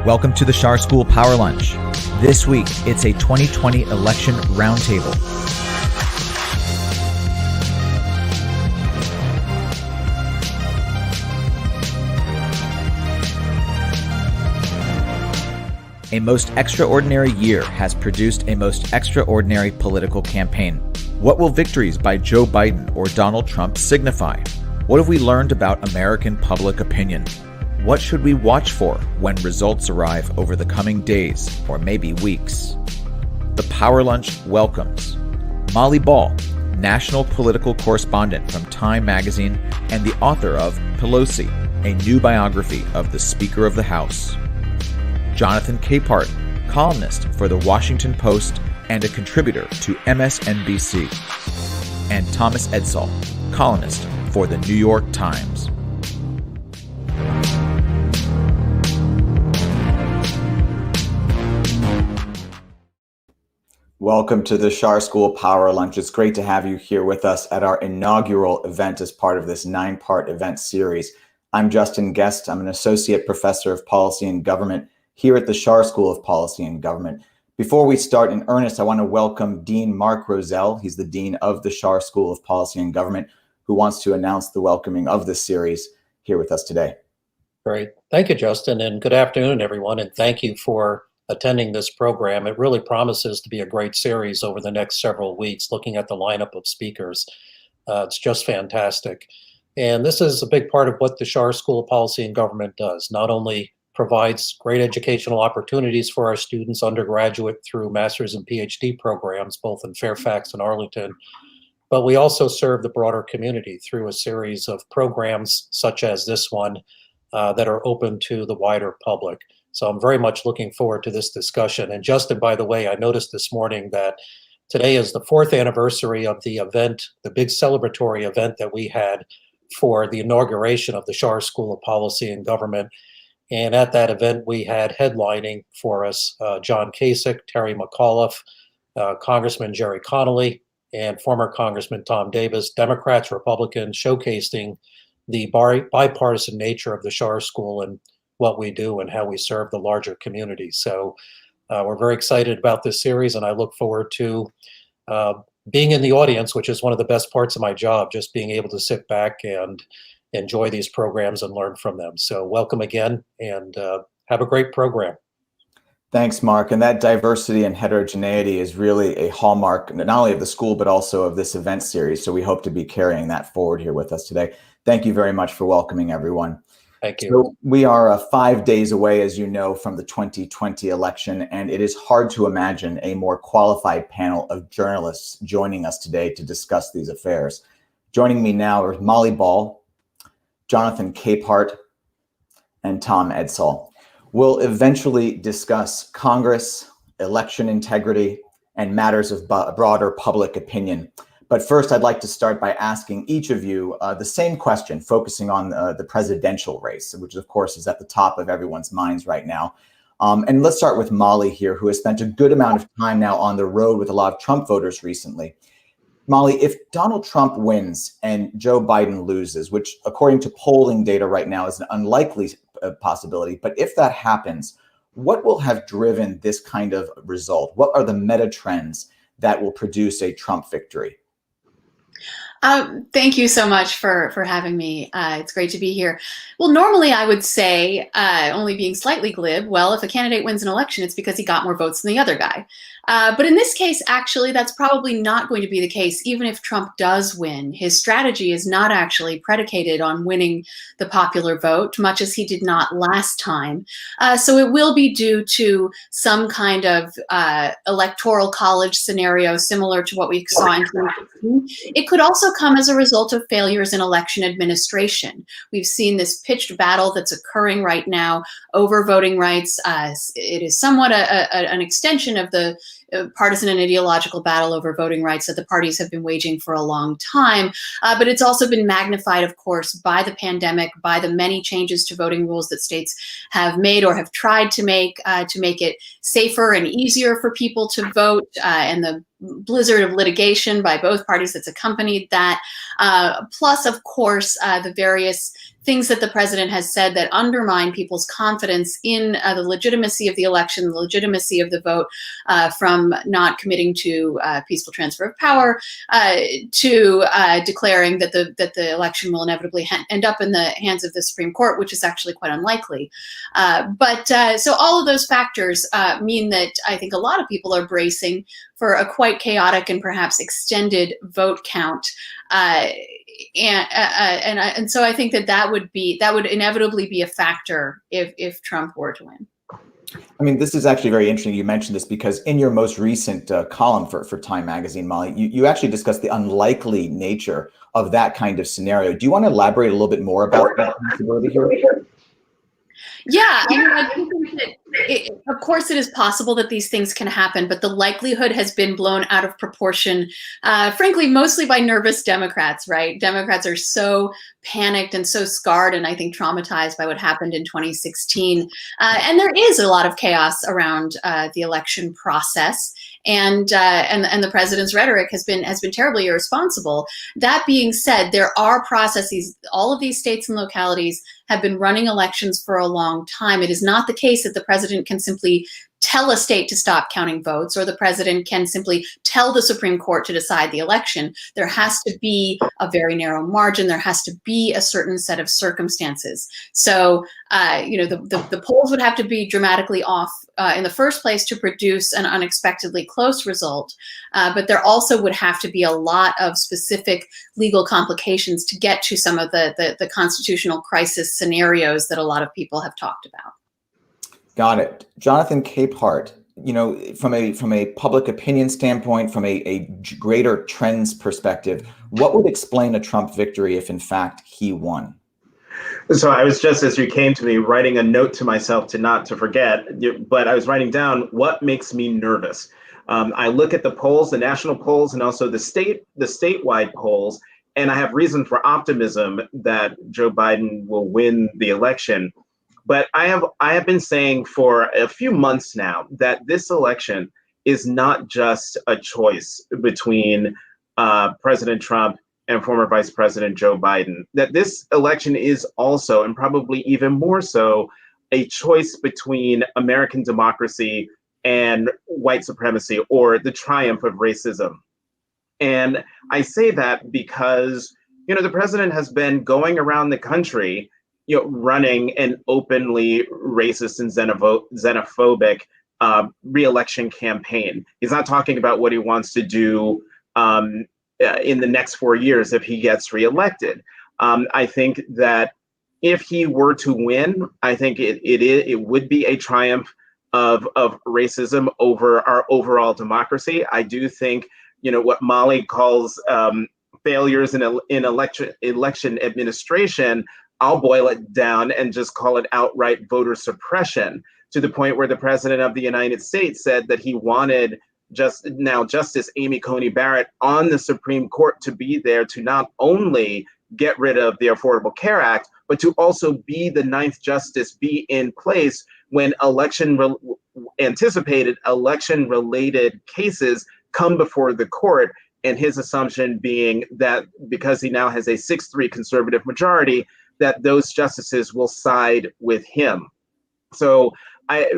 Welcome to the Schar School Power Lunch. This week, it's a 2020 election roundtable. A most extraordinary year has produced a most extraordinary political campaign. What will victories by Joe Biden or Donald Trump signify? What have we learned about American public opinion? What should we watch for when results arrive over the coming days or maybe weeks? The Power Lunch welcomes Molly Ball, national political correspondent from Time magazine and the author of Pelosi, a new biography of the Speaker of the House. Jonathan Capehart, columnist for The Washington Post and a contributor to MSNBC. And Thomas Edsall, columnist for The New York Times. Welcome to the Schar School Power Lunch. It's great to have you here with us at our inaugural event as part of this 9-part event series. I'm Justin Guest. I'm an associate professor of policy and government here at the Schar School of Policy and Government. Before we start in earnest, I want to welcome Dean Mark Rozelle. He's the Dean of the Schar School of Policy and Government, who wants to announce the welcoming of this series here with us today. Great. Thank you, Justin, and good afternoon, everyone, and thank you for attending this program. It really promises to be a great series over the next several weeks, looking at the lineup of speakers. It's just fantastic. And this is a big part of what the Schar School of Policy and Government does. Not only provides great educational opportunities for our students, undergraduate through master's and PhD programs, both in Fairfax and Arlington, but we also serve the broader community through a series of programs such as this one that are open to the wider public. So I'm very much looking forward to this discussion. And Justin, by the way, I noticed this morning that today is the 4th anniversary of the event, the big celebratory event that we had for the inauguration of the Schar School of Policy and Government. And at that event, we had headlining for us John Kasich, Terry McAuliffe, Congressman Jerry Connolly, and former Congressman Tom Davis, Democrats, Republicans, showcasing the bipartisan nature of the Schar School and what we do and how we serve the larger community. So we're very excited about this series, and I look forward to being in the audience, which is one of the best parts of my job, just being able to sit back and enjoy these programs and learn from them. So welcome again, and have a great program. Thanks, Mark. And that diversity and heterogeneity is really a hallmark, not only of the school, but also of this event series. So we hope to be carrying that forward here with us today. Thank you very much for welcoming everyone. Thank you. So we are 5 days away, as you know, from the 2020 election, and it is hard to imagine a more qualified panel of journalists joining us today to discuss these affairs. Joining me now are Molly Ball, Jonathan Capehart, and Tom Edsall. We'll eventually discuss Congress, election integrity, and matters of broader public opinion. But first, I'd like to start by asking each of you the same question, focusing on the presidential race, which of course is at the top of everyone's minds right now. And let's start with Molly here, who has spent a good amount of time now on the road with a lot of Trump voters recently. Molly, if Donald Trump wins and Joe Biden loses, which according to polling data right now is an unlikely possibility, but if that happens, what will have driven this kind of result? What are the meta trends that will produce a Trump victory? Thank you so much for having me. It's great to be here. Well, normally I would say, only being slightly glib, well, if a candidate wins an election, it's because he got more votes than the other guy. But in this case, actually, that's probably not going to be the case, even if Trump does win. His strategy is not actually predicated on winning the popular vote, much as he did not last time. So it will be due to some kind of electoral college scenario similar to what we saw in 2016. It could also come as a result of failures in election administration. We've seen this pitched battle that's occurring right now over voting rights. It is somewhat an extension of the partisan and ideological battle over voting rights that the parties have been waging for a long time. But it's also been magnified, of course, by the pandemic, by the many changes to voting rules that states have made or have tried to make it safer and easier for people to vote, and the blizzard of litigation by both parties that's accompanied that. Plus, of course, the various things that the president has said that undermine people's confidence in the legitimacy of the election, the legitimacy of the vote, from not committing to peaceful transfer of power to declaring that the election will inevitably end up in the hands of the Supreme Court, which is actually quite unlikely. So all of those factors mean that I think a lot of people are bracing for a quite chaotic and perhaps extended vote count. And so I think that would inevitably be a factor if Trump were to win. I mean, this is actually very interesting. You mentioned this because in your most recent column for Time Magazine, Molly, you actually discussed the unlikely nature of that kind of scenario. Do you want to elaborate a little bit more about that possibility here? Yeah, I do think that, of course, it is possible that these things can happen, but the likelihood has been blown out of proportion, frankly, mostly by nervous Democrats, right? Democrats are so panicked and so scarred and I think traumatized by what happened in 2016. And there is a lot of chaos around the election process. And the president's rhetoric has been terribly irresponsible. That being said, there are processes. All of these states and localities have been running elections for a long time. It is not the case that the president can simply tell a state to stop counting votes, or the president can simply tell the Supreme Court to decide the election. There has to be a very narrow margin. There has to be a certain set of circumstances. So, the polls would have to be dramatically off in the first place to produce an unexpectedly close result. But there also would have to be a lot of specific legal complications to get to some of the constitutional crisis scenarios that a lot of people have talked about. Got it. Jonathan Capehart, from a public opinion standpoint, from a greater trends perspective, what would explain a Trump victory if in fact he won? So I was just, as you came to me, writing a note to myself not to forget, but I was writing down what makes me nervous. I look at the polls, the national polls, and also the statewide polls, and I have reason for optimism that Joe Biden will win the election. But I have been saying for a few months now that this election is not just a choice between President Trump and former Vice President Joe Biden, that this election is also, and probably even more so, a choice between American democracy and white supremacy, or the triumph of racism. And I say that because, the president has been going around the country, running an openly racist and xenophobic re-election campaign. He's not talking about what he wants to do in the next 4 years if he gets reelected. I think that if he were to win, I think it would be a triumph of racism over our overall democracy. I do think, what Molly calls failures in election administration, I'll boil it down and just call it outright voter suppression, to the point where the president of the United States said that he wanted Justice Amy Coney Barrett on the Supreme Court to be there to not only get rid of the Affordable Care Act, but to also be the ninth justice, be in place when anticipated election-related cases come before the court. And his assumption being that because he now has a 6-3 conservative majority, that those justices will side with him. So I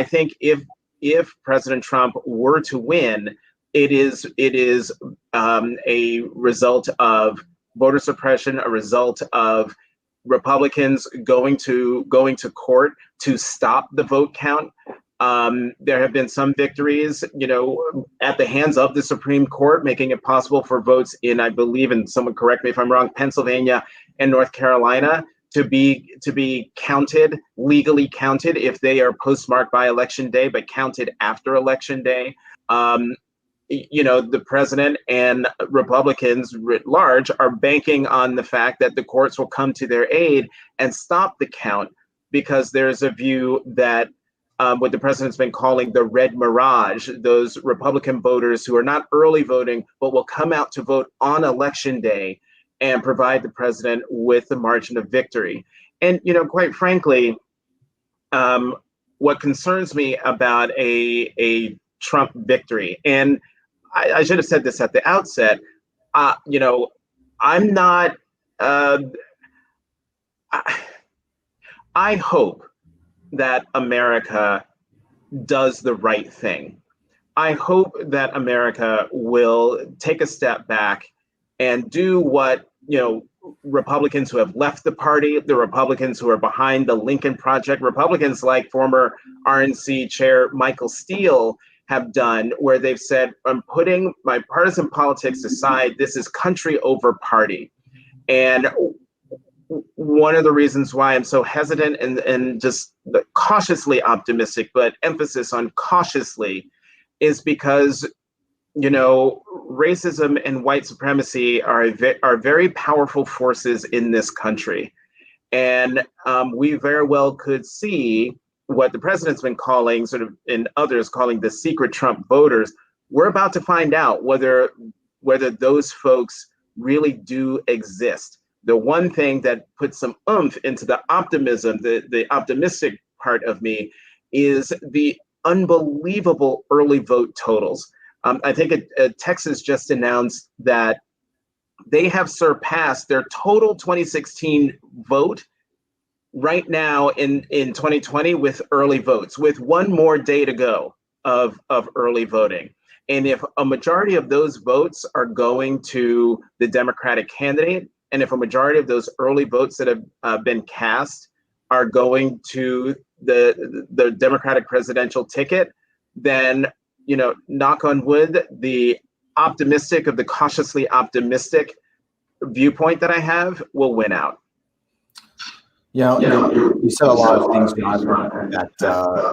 think if President Trump were to win, it is a result of voter suppression, a result of Republicans going to court to stop the vote count. There have been some victories, at the hands of the Supreme Court, making it possible for votes in, I believe, and someone correct me if I'm wrong, Pennsylvania and North Carolina to be counted, legally counted, if they are postmarked by Election Day, but counted after Election Day. The president and Republicans writ large are banking on the fact that the courts will come to their aid and stop the count, because there's a view that what the president's been calling the red mirage, those Republican voters who are not early voting, but will come out to vote on Election Day and provide the president with the margin of victory. And, quite frankly, what concerns me about a Trump victory, and I should have said this at the outset, I'm not I hope that America does the right thing. I hope that America will take a step back and do what, Republicans who have left the party, the Republicans who are behind the Lincoln Project, Republicans like former RNC chair Michael Steele have done, where they've said, I'm putting my partisan politics aside. This is country over party. And one of the reasons why I'm so hesitant and just cautiously optimistic, but emphasis on cautiously, is because racism and white supremacy are very powerful forces in this country, and we very well could see what the president's been calling, sort of, and others calling, the secret Trump voters. We're about to find out whether those folks really do exist. The one thing that puts some oomph into the optimism, the optimistic part of me, is the unbelievable early vote totals. I think Texas just announced that they have surpassed their total 2016 vote right now in 2020 with early votes, with one more day to go of early voting. And if a majority of those votes are going to the Democratic candidate, and if a majority of those early votes that have been cast are going to the Democratic presidential ticket, then, knock on wood, the optimistic of the cautiously optimistic viewpoint that I have will win out. You said a lot of things, Jonathan, that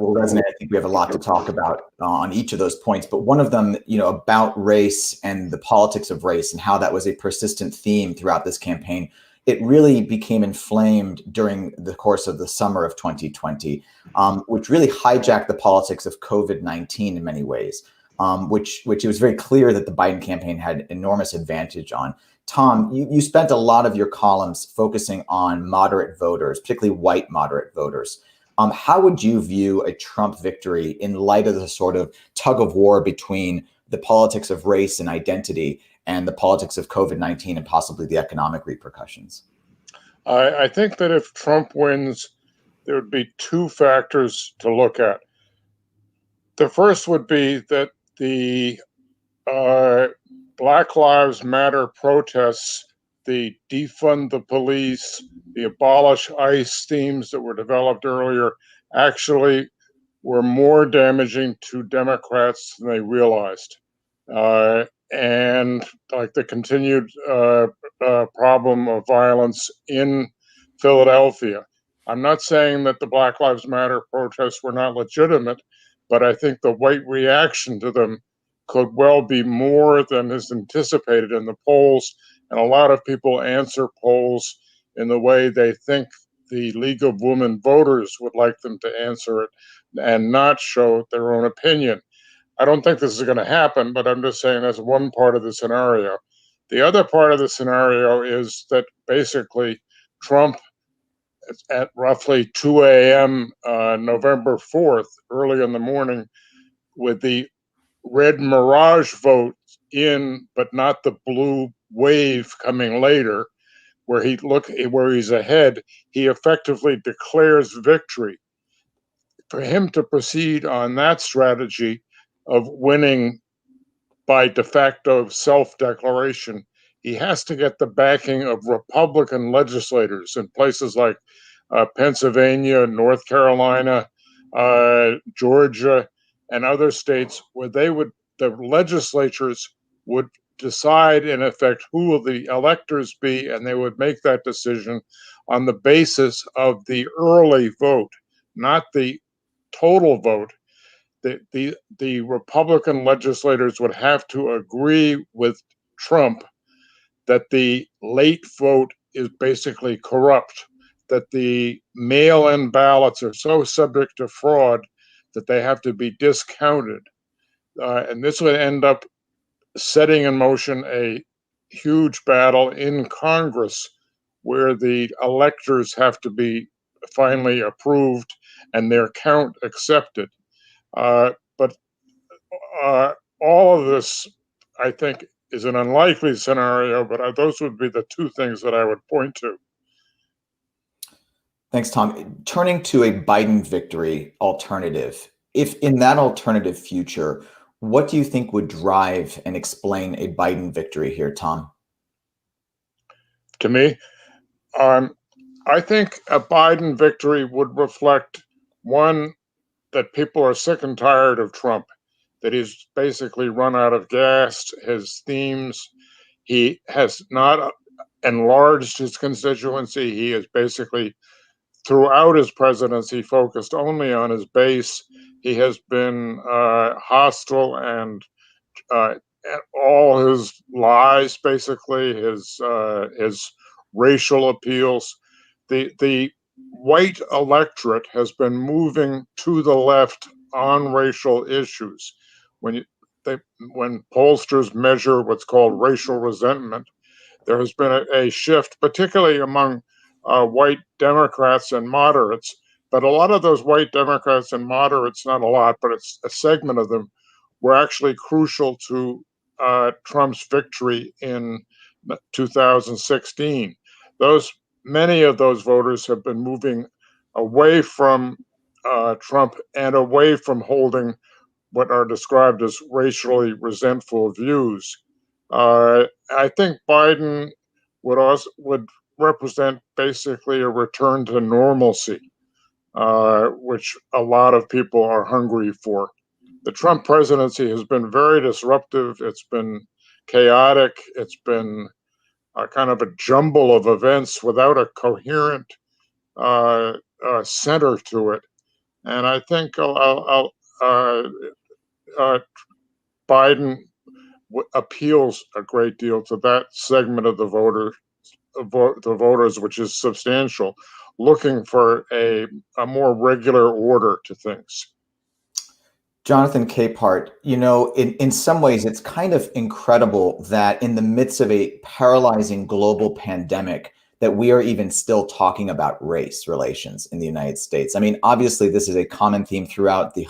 will resonate. I think we have a lot to talk about on each of those points. But one of them, about race and the politics of race and how that was a persistent theme throughout this campaign. It really became inflamed during the course of the summer of 2020, which really hijacked the politics of COVID-19 in many ways, which it was very clear that the Biden campaign had enormous advantage on. Tom, you spent a lot of your columns focusing on moderate voters, particularly white moderate voters. How would you view a Trump victory in light of the sort of tug of war between the politics of race and identity and the politics of COVID-19 and possibly the economic repercussions? I think that if Trump wins, there would be two factors to look at. The first would be that the Black Lives Matter protests, the defund the police, the abolish ICE themes that were developed earlier, actually were more damaging to Democrats than they realized. And like the continued problem of violence in Philadelphia. I'm not saying that the Black Lives Matter protests were not legitimate, but I think the white reaction to them could well be more than is anticipated in the polls. And a lot of people answer polls in the way they think the League of Women Voters would like them to answer it and not show their own opinion. I don't think this is going to happen, but I'm just saying that's one part of the scenario. The other part of the scenario is that basically Trump at roughly 2 a.m. November 4th, early in the morning, with the red mirage vote in, but not the blue wave coming later, where he's ahead, he effectively declares victory. For him to proceed on that strategy of winning by de facto self-declaration, he has to get the backing of Republican legislators in places like Pennsylvania, North Carolina, Georgia, and other states, where the legislatures would decide, in effect, who will the electors be, and they would make that decision on the basis of the early vote, not the total vote. The Republican legislators would have to agree with Trump that the late vote is basically corrupt, that the mail-in ballots are so subject to fraud that they have to be discounted. And this would end up setting in motion a huge battle in Congress where the electors have to be finally approved and their count accepted. But all of this, I think, is an unlikely scenario, but those would be the two things that I would point to. Thanks, Tom. Turning to a Biden victory alternative, if in that alternative future, what do you think would drive and explain a Biden victory here, Tom? To me, I think a Biden victory would reflect, one, that people are sick and tired of Trump, that he's basically run out of gas, his themes. He has not enlarged his constituency. He is basically, throughout his presidency, focused only on his base. He has been hostile and uh, all his lies, basically his racial appeals. The white electorate has been moving to the left on racial issues. When you, when pollsters measure what's called racial resentment, there has been a shift, particularly among white Democrats and moderates. But a lot of those white Democrats and moderates, not a lot, but it's a segment of them, were actually crucial to Trump's victory in 2016. Many of those voters have been moving away from Trump and away from holding what are described as racially resentful views. I think Biden would represent basically a return to normalcy, which a lot of people are hungry for. The Trump presidency has been very disruptive. It's been chaotic. It's been a kind of a jumble of events without a coherent center to it. And I think Biden appeals a great deal to that segment of the voters, which is substantial, looking for a more regular order to things. Jonathan Capehart, in some ways, it's kind of incredible that in the midst of a paralyzing global pandemic, that we are even still talking about race relations in the United States. I mean, obviously, this is a common theme throughout the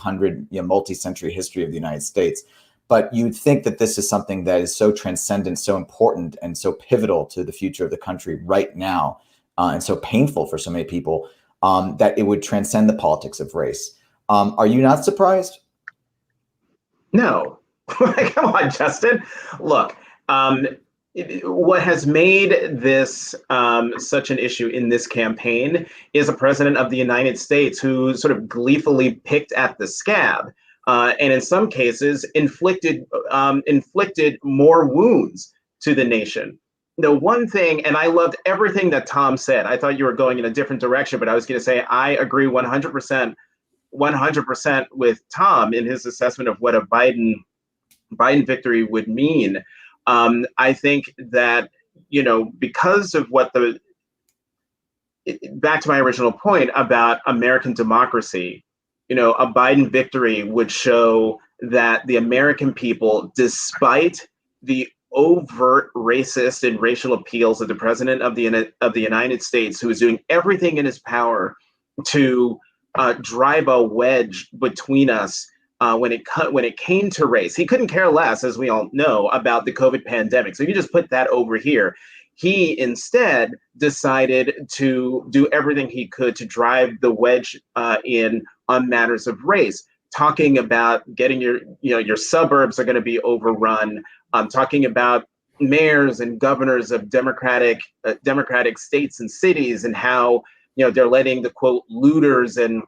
multi-century history of the United States. But you'd think that this is something that is so transcendent, so important, and so pivotal to the future of the country right now, and so painful for so many people, that it would transcend the politics of race. Are you not surprised? No. Come on, Justin. Look, what has made this such an issue in this campaign is a president of the United States who sort of gleefully picked at the scab. And in some cases, inflicted more wounds to the nation. The one thing, and I loved everything that Tom said. I thought you were going in a different direction, but I was going to say I agree 100% with Tom in his assessment of what a Biden victory would mean. I think that, because of back to my original point about American democracy, a Biden victory would show that the American people, despite the overt racist and racial appeals of the president of the United States, who is doing everything in his power to drive a wedge between us when it came to race. He couldn't care less, as we all know, about the COVID pandemic. So you just put that over here. He instead decided to do everything he could to drive the wedge in on matters of race, talking about getting your suburbs are going to be overrun, talking about mayors and governors of democratic states and cities, and how they're letting the quote looters and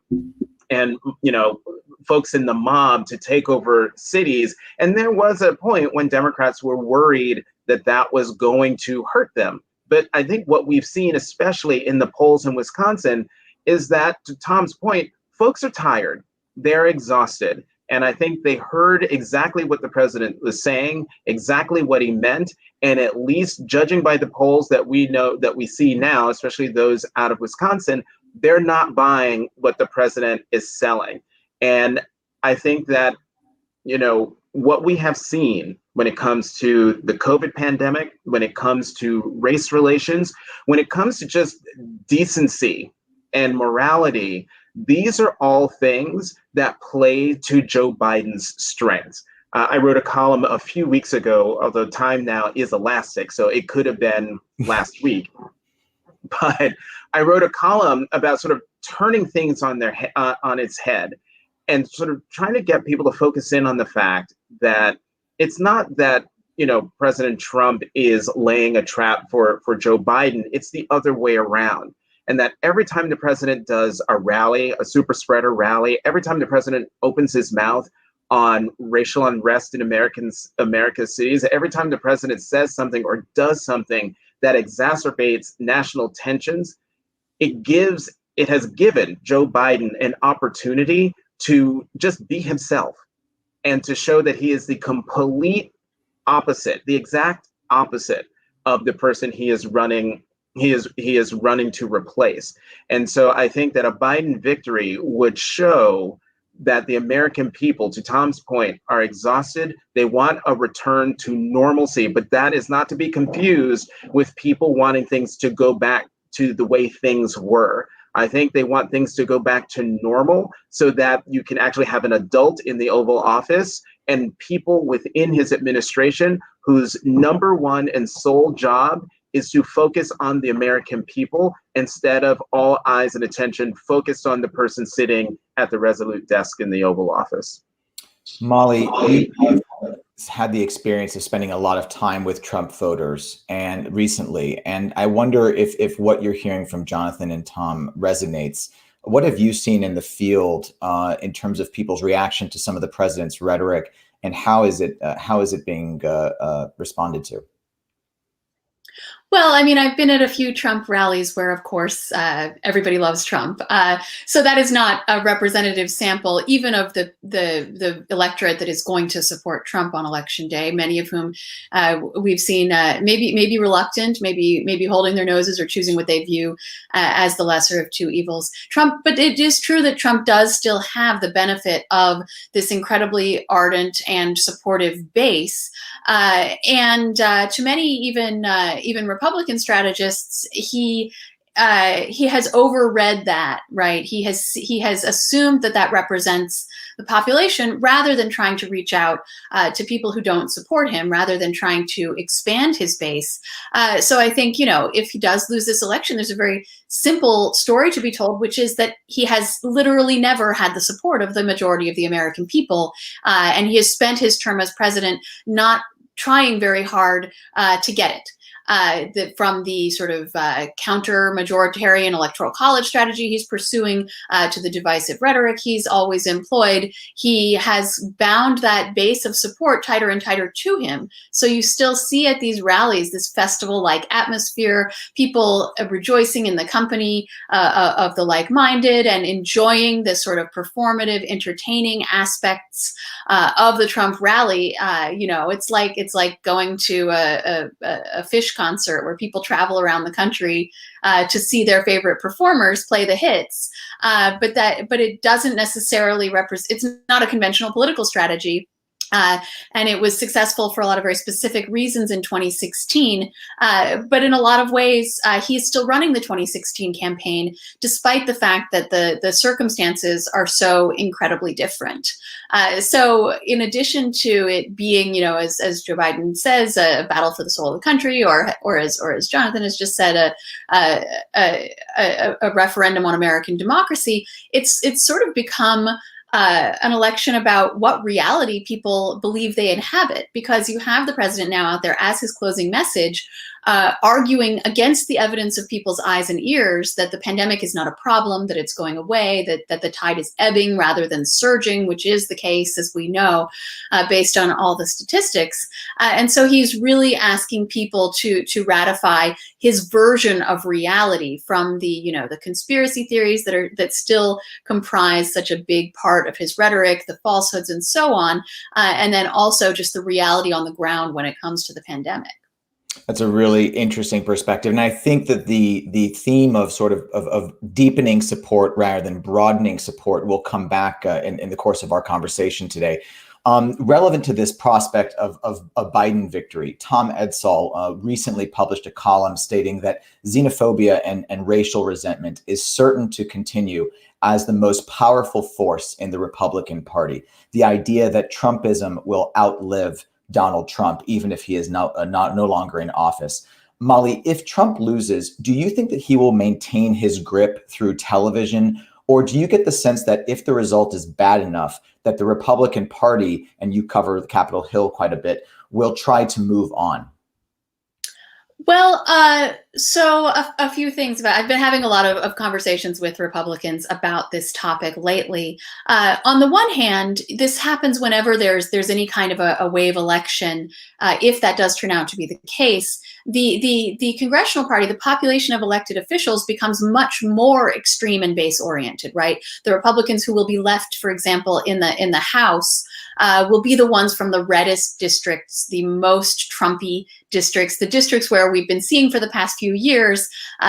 folks in the mob to take over cities. And there was a point when Democrats were worried that was going to hurt them. But I think what we've seen, especially in the polls in Wisconsin, is that, to Tom's point, folks are tired. They're exhausted. And I think they heard exactly what the president was saying, exactly what he meant. And at least judging by the polls that we see now, especially those out of Wisconsin, they're not buying what the president is selling. And I think that, what we have seen when it comes to the COVID pandemic, when it comes to race relations, when it comes to just decency and morality, these are all things that play to Joe Biden's strengths. I wrote a column a few weeks ago, although time now is elastic, so it could have been last week. but I wrote a column about sort of turning things on on its head, and sort of trying to get people to focus in on the fact that it's not that, President Trump is laying a trap for Joe Biden. It's the other way around. And that every time the president does a rally, a super spreader rally, every time the president opens his mouth on racial unrest in America's cities, every time the president says something or does something that exacerbates national tensions, it has given Joe Biden an opportunity to just be himself and to show that he is the complete opposite, the exact opposite of the person he is running to replace. And so I think that a Biden victory would show that the American people, to Tom's point, are exhausted. They want a return to normalcy, but that is not to be confused with people wanting things to go back to the way things were. I think they want things to go back to normal so that you can actually have an adult in the Oval Office and people within his administration whose number one and sole job is to focus on the American people instead of all eyes and attention focused on the person sitting at the resolute desk in the Oval Office. Molly, you had the experience of spending a lot of time with Trump voters and recently, and I wonder if what you're hearing from Jonathan and Tom resonates. What have you seen in the field in terms of people's reaction to some of the president's rhetoric, and how is it being responded to? Well, I mean, I've been at a few Trump rallies where, of course, everybody loves Trump. So that is not a representative sample, even of the electorate that is going to support Trump on Election Day. Many of whom we've seen maybe reluctant, maybe holding their noses or choosing what they view as the lesser of two evils. But it is true that Trump does still have the benefit of this incredibly ardent and supportive base, and to many, even Republican strategists, he has overread that, right? He has assumed that represents the population rather than trying to reach out to people who don't support him, rather than trying to expand his base. So I think, if he does lose this election, there's a very simple story to be told, which is that he has literally never had the support of the majority of the American people. And he has spent his term as president not trying very hard to get it. From the sort of counter-majoritarian electoral college strategy he's pursuing to the divisive rhetoric he's always employed, he has bound that base of support tighter and tighter to him. So you still see at these rallies this festival-like atmosphere, people rejoicing in the company of the like-minded and enjoying the sort of performative, entertaining aspects of the Trump rally. It's like going to a fish concert where people travel around the country to see their favorite performers play the hits, but it doesn't necessarily represent. It's not a conventional political strategy. And it was successful for a lot of very specific reasons in 2016. But in a lot of ways, he's still running the 2016 campaign, despite the fact that the circumstances are so incredibly different. So in addition to it being, as Joe Biden says, a battle for the soul of the country, or as Jonathan has just said, a referendum on American democracy, it's sort of become an election about what reality people believe they inhabit, because you have the president now out there as his closing message, arguing against the evidence of people's eyes and ears that the pandemic is not a problem, that it's going away, that the tide is ebbing rather than surging, which is the case, as we know, based on all the statistics. And so he's really asking people to ratify his version of reality from the conspiracy theories that still comprise such a big part of his rhetoric, the falsehoods and so on, and then also just the reality on the ground when it comes to the pandemic. That's a really interesting perspective. And I think that the theme of sort of deepening support rather than broadening support will come back in the course of our conversation today. Relevant to this prospect of a Biden victory, Tom Edsall recently published a column stating that xenophobia and racial resentment is certain to continue as the most powerful force in the Republican Party. The idea that Trumpism will outlive Donald Trump, even if he is no longer in office. Molly, if Trump loses, do you think that he will maintain his grip through television? Or do you get the sense that if the result is bad enough, that the Republican Party, and you cover Capitol Hill quite a bit, will try to move on? Well, so a few things about. I've been having a lot of conversations with Republicans about this topic lately. On the one hand, this happens whenever there's any kind of a wave election. If that does turn out to be the case, the congressional party, the population of elected officials, becomes much more extreme and base oriented. Right, the Republicans who will be left, for example, in the House, will be the ones from the reddest districts, the most Trumpy districts, the districts where we've been seeing for the past few years,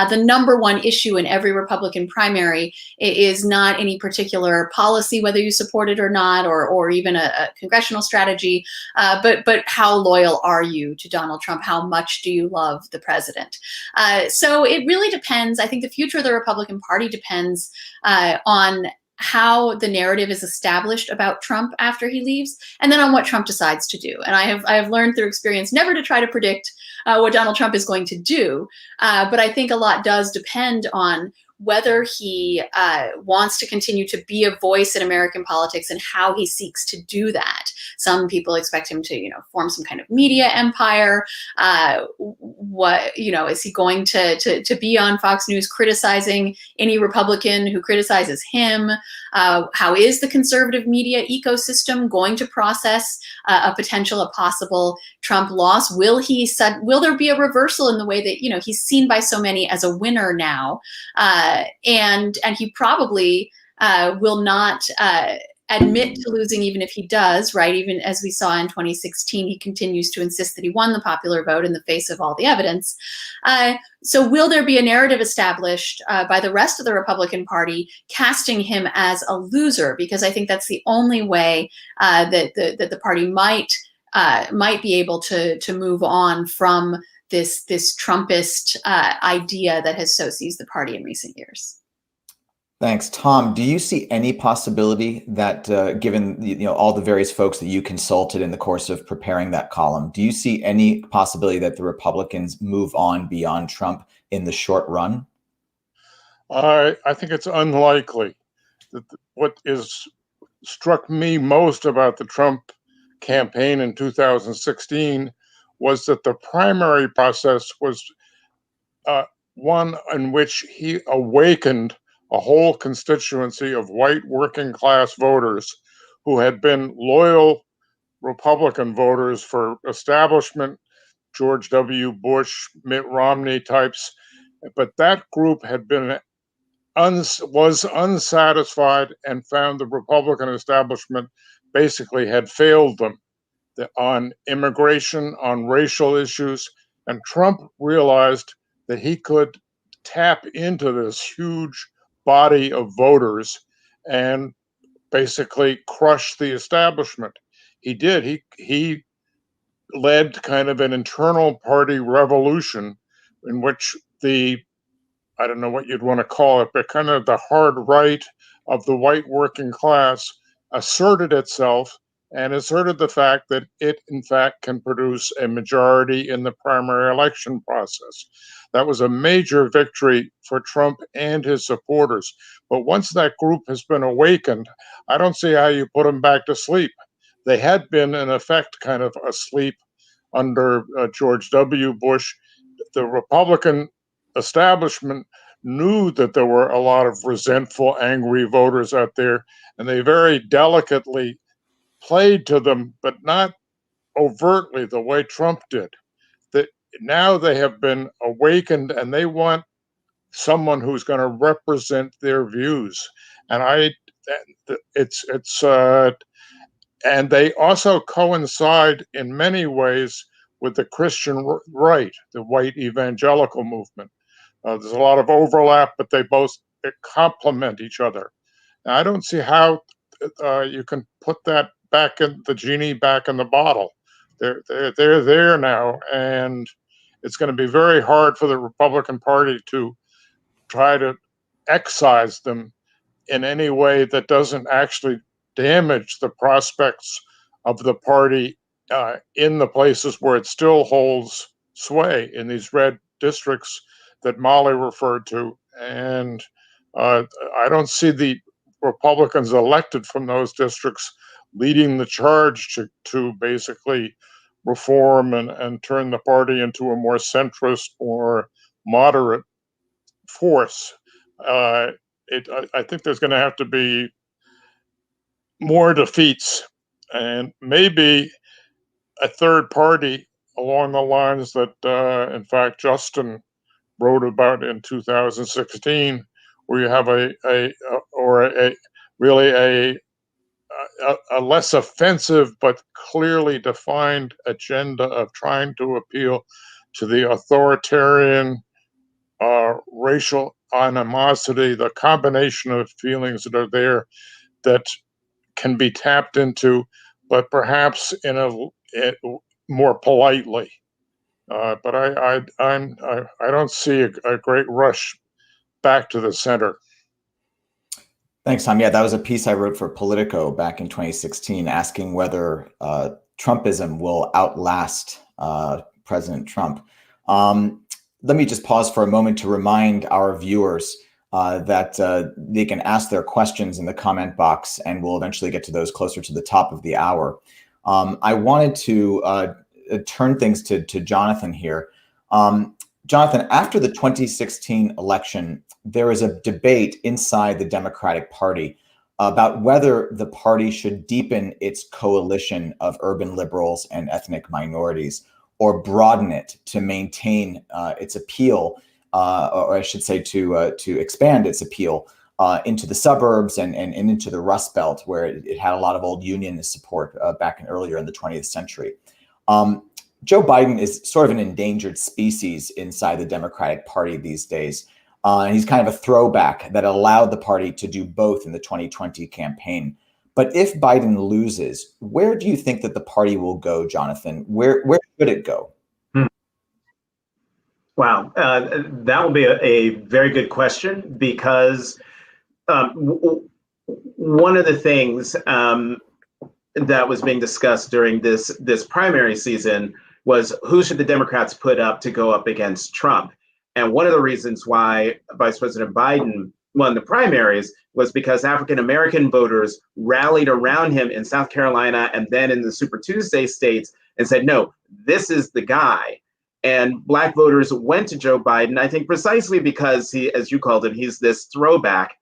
the number one issue in every Republican primary is not any particular policy, whether you support it or not, or even a congressional strategy, but how loyal are you to Donald Trump? How much do you love the president? So it really depends. I think the future of the Republican Party depends on how the narrative is established about Trump after he leaves, and then on what Trump decides to do. And I have learned through experience never to try to predict what Donald Trump is going to do, but I think a lot does depend on whether he wants to continue to be a voice in American politics and how he seeks to do that. Some people expect him to, form some kind of media empire. Is he going to be on Fox News criticizing any Republican who criticizes him? How is the conservative media ecosystem going to process a possible Trump loss? Will there be a reversal in the way that he's seen by so many as a winner now? And he probably will not admit to losing, even if he does, right? Even as we saw in 2016, he continues to insist that he won the popular vote in the face of all the evidence. So will there be a narrative established by the rest of the Republican Party casting him as a loser? Because I think that's the only way that the party might be able to move on from this Trumpist idea that has so seized the party in recent years. Thanks. Tom, do you see any possibility that given all the various folks that you consulted in the course of preparing that column, do you see any possibility that the Republicans move on beyond Trump in the short run? I think it's unlikely. What struck me most about the Trump campaign in 2016 was that the primary process was one in which he awakened a whole constituency of white working class voters who had been loyal Republican voters for establishment, George W. Bush, Mitt Romney types. But that group had been was unsatisfied and found the Republican establishment basically had failed them on immigration, on racial issues. And Trump realized that he could tap into this huge body of voters and basically crush the establishment. He did. He led kind of an internal party revolution in which I don't know what you'd want to call it, but kind of the hard right of the white working class asserted itself and asserted the fact that it, in fact, can produce a majority in the primary election process. That was a major victory for Trump and his supporters. But once that group has been awakened, I don't see how you put them back to sleep. They had been, in effect, kind of asleep under George W. Bush. The Republican establishment knew that there were a lot of resentful, angry voters out there, and they very delicately played to them, but not overtly the way Trump did. That now they have been awakened and they want someone who's going to represent their views. And and they also coincide in many ways with the Christian right, the white evangelical movement. There's a lot of overlap, but they complement each other. Now, I don't see how you can put that the genie back in the bottle. They're there now, and it's going to be very hard for the Republican Party to try to excise them in any way that doesn't actually damage the prospects of the party in the places where it still holds sway in these red districts that Molly referred to. And I don't see the Republicans elected from those districts leading the charge to basically reform and turn the party into a more centrist or moderate force. I think there's going to have to be more defeats and maybe a third party along the lines that, in fact, Justin wrote about in 2016, where you have a less offensive but clearly defined agenda of trying to appeal to the authoritarian racial animosity, the combination of feelings that are there that can be tapped into, but perhaps in a more politely. But I don't see a great rush back to the center. Thanks, Tom. Yeah, that was a piece I wrote for Politico back in 2016, asking whether Trumpism will outlast President Trump. Let me just pause for a moment to remind our viewers that they can ask their questions in the comment box, and we'll eventually get to those closer to the top of the hour. I wanted to turn things to Jonathan here. Jonathan, after the 2016 election, there was a debate inside the Democratic Party about whether the party should deepen its coalition of urban liberals and ethnic minorities, or broaden it to maintain its appeal, or I should say to expand its appeal into the suburbs and into the Rust Belt, where it had a lot of old Unionist support earlier in the 20th century. Joe Biden is sort of an endangered species inside the Democratic Party these days. He's kind of a throwback that allowed the party to do both in the 2020 campaign. But if Biden loses, where do you think that the party will go, Jonathan? Where should it go? Wow, that will be a very good question, because one of the things that was being discussed during this primary season was who should the Democrats put up to go up against Trump. And one of the reasons why Vice President Biden won the primaries was because African-American voters rallied around him in South Carolina and then in the Super Tuesday states and said, no, this is the guy. And Black voters went to Joe Biden, I think precisely because he, as you called him, he's this throwback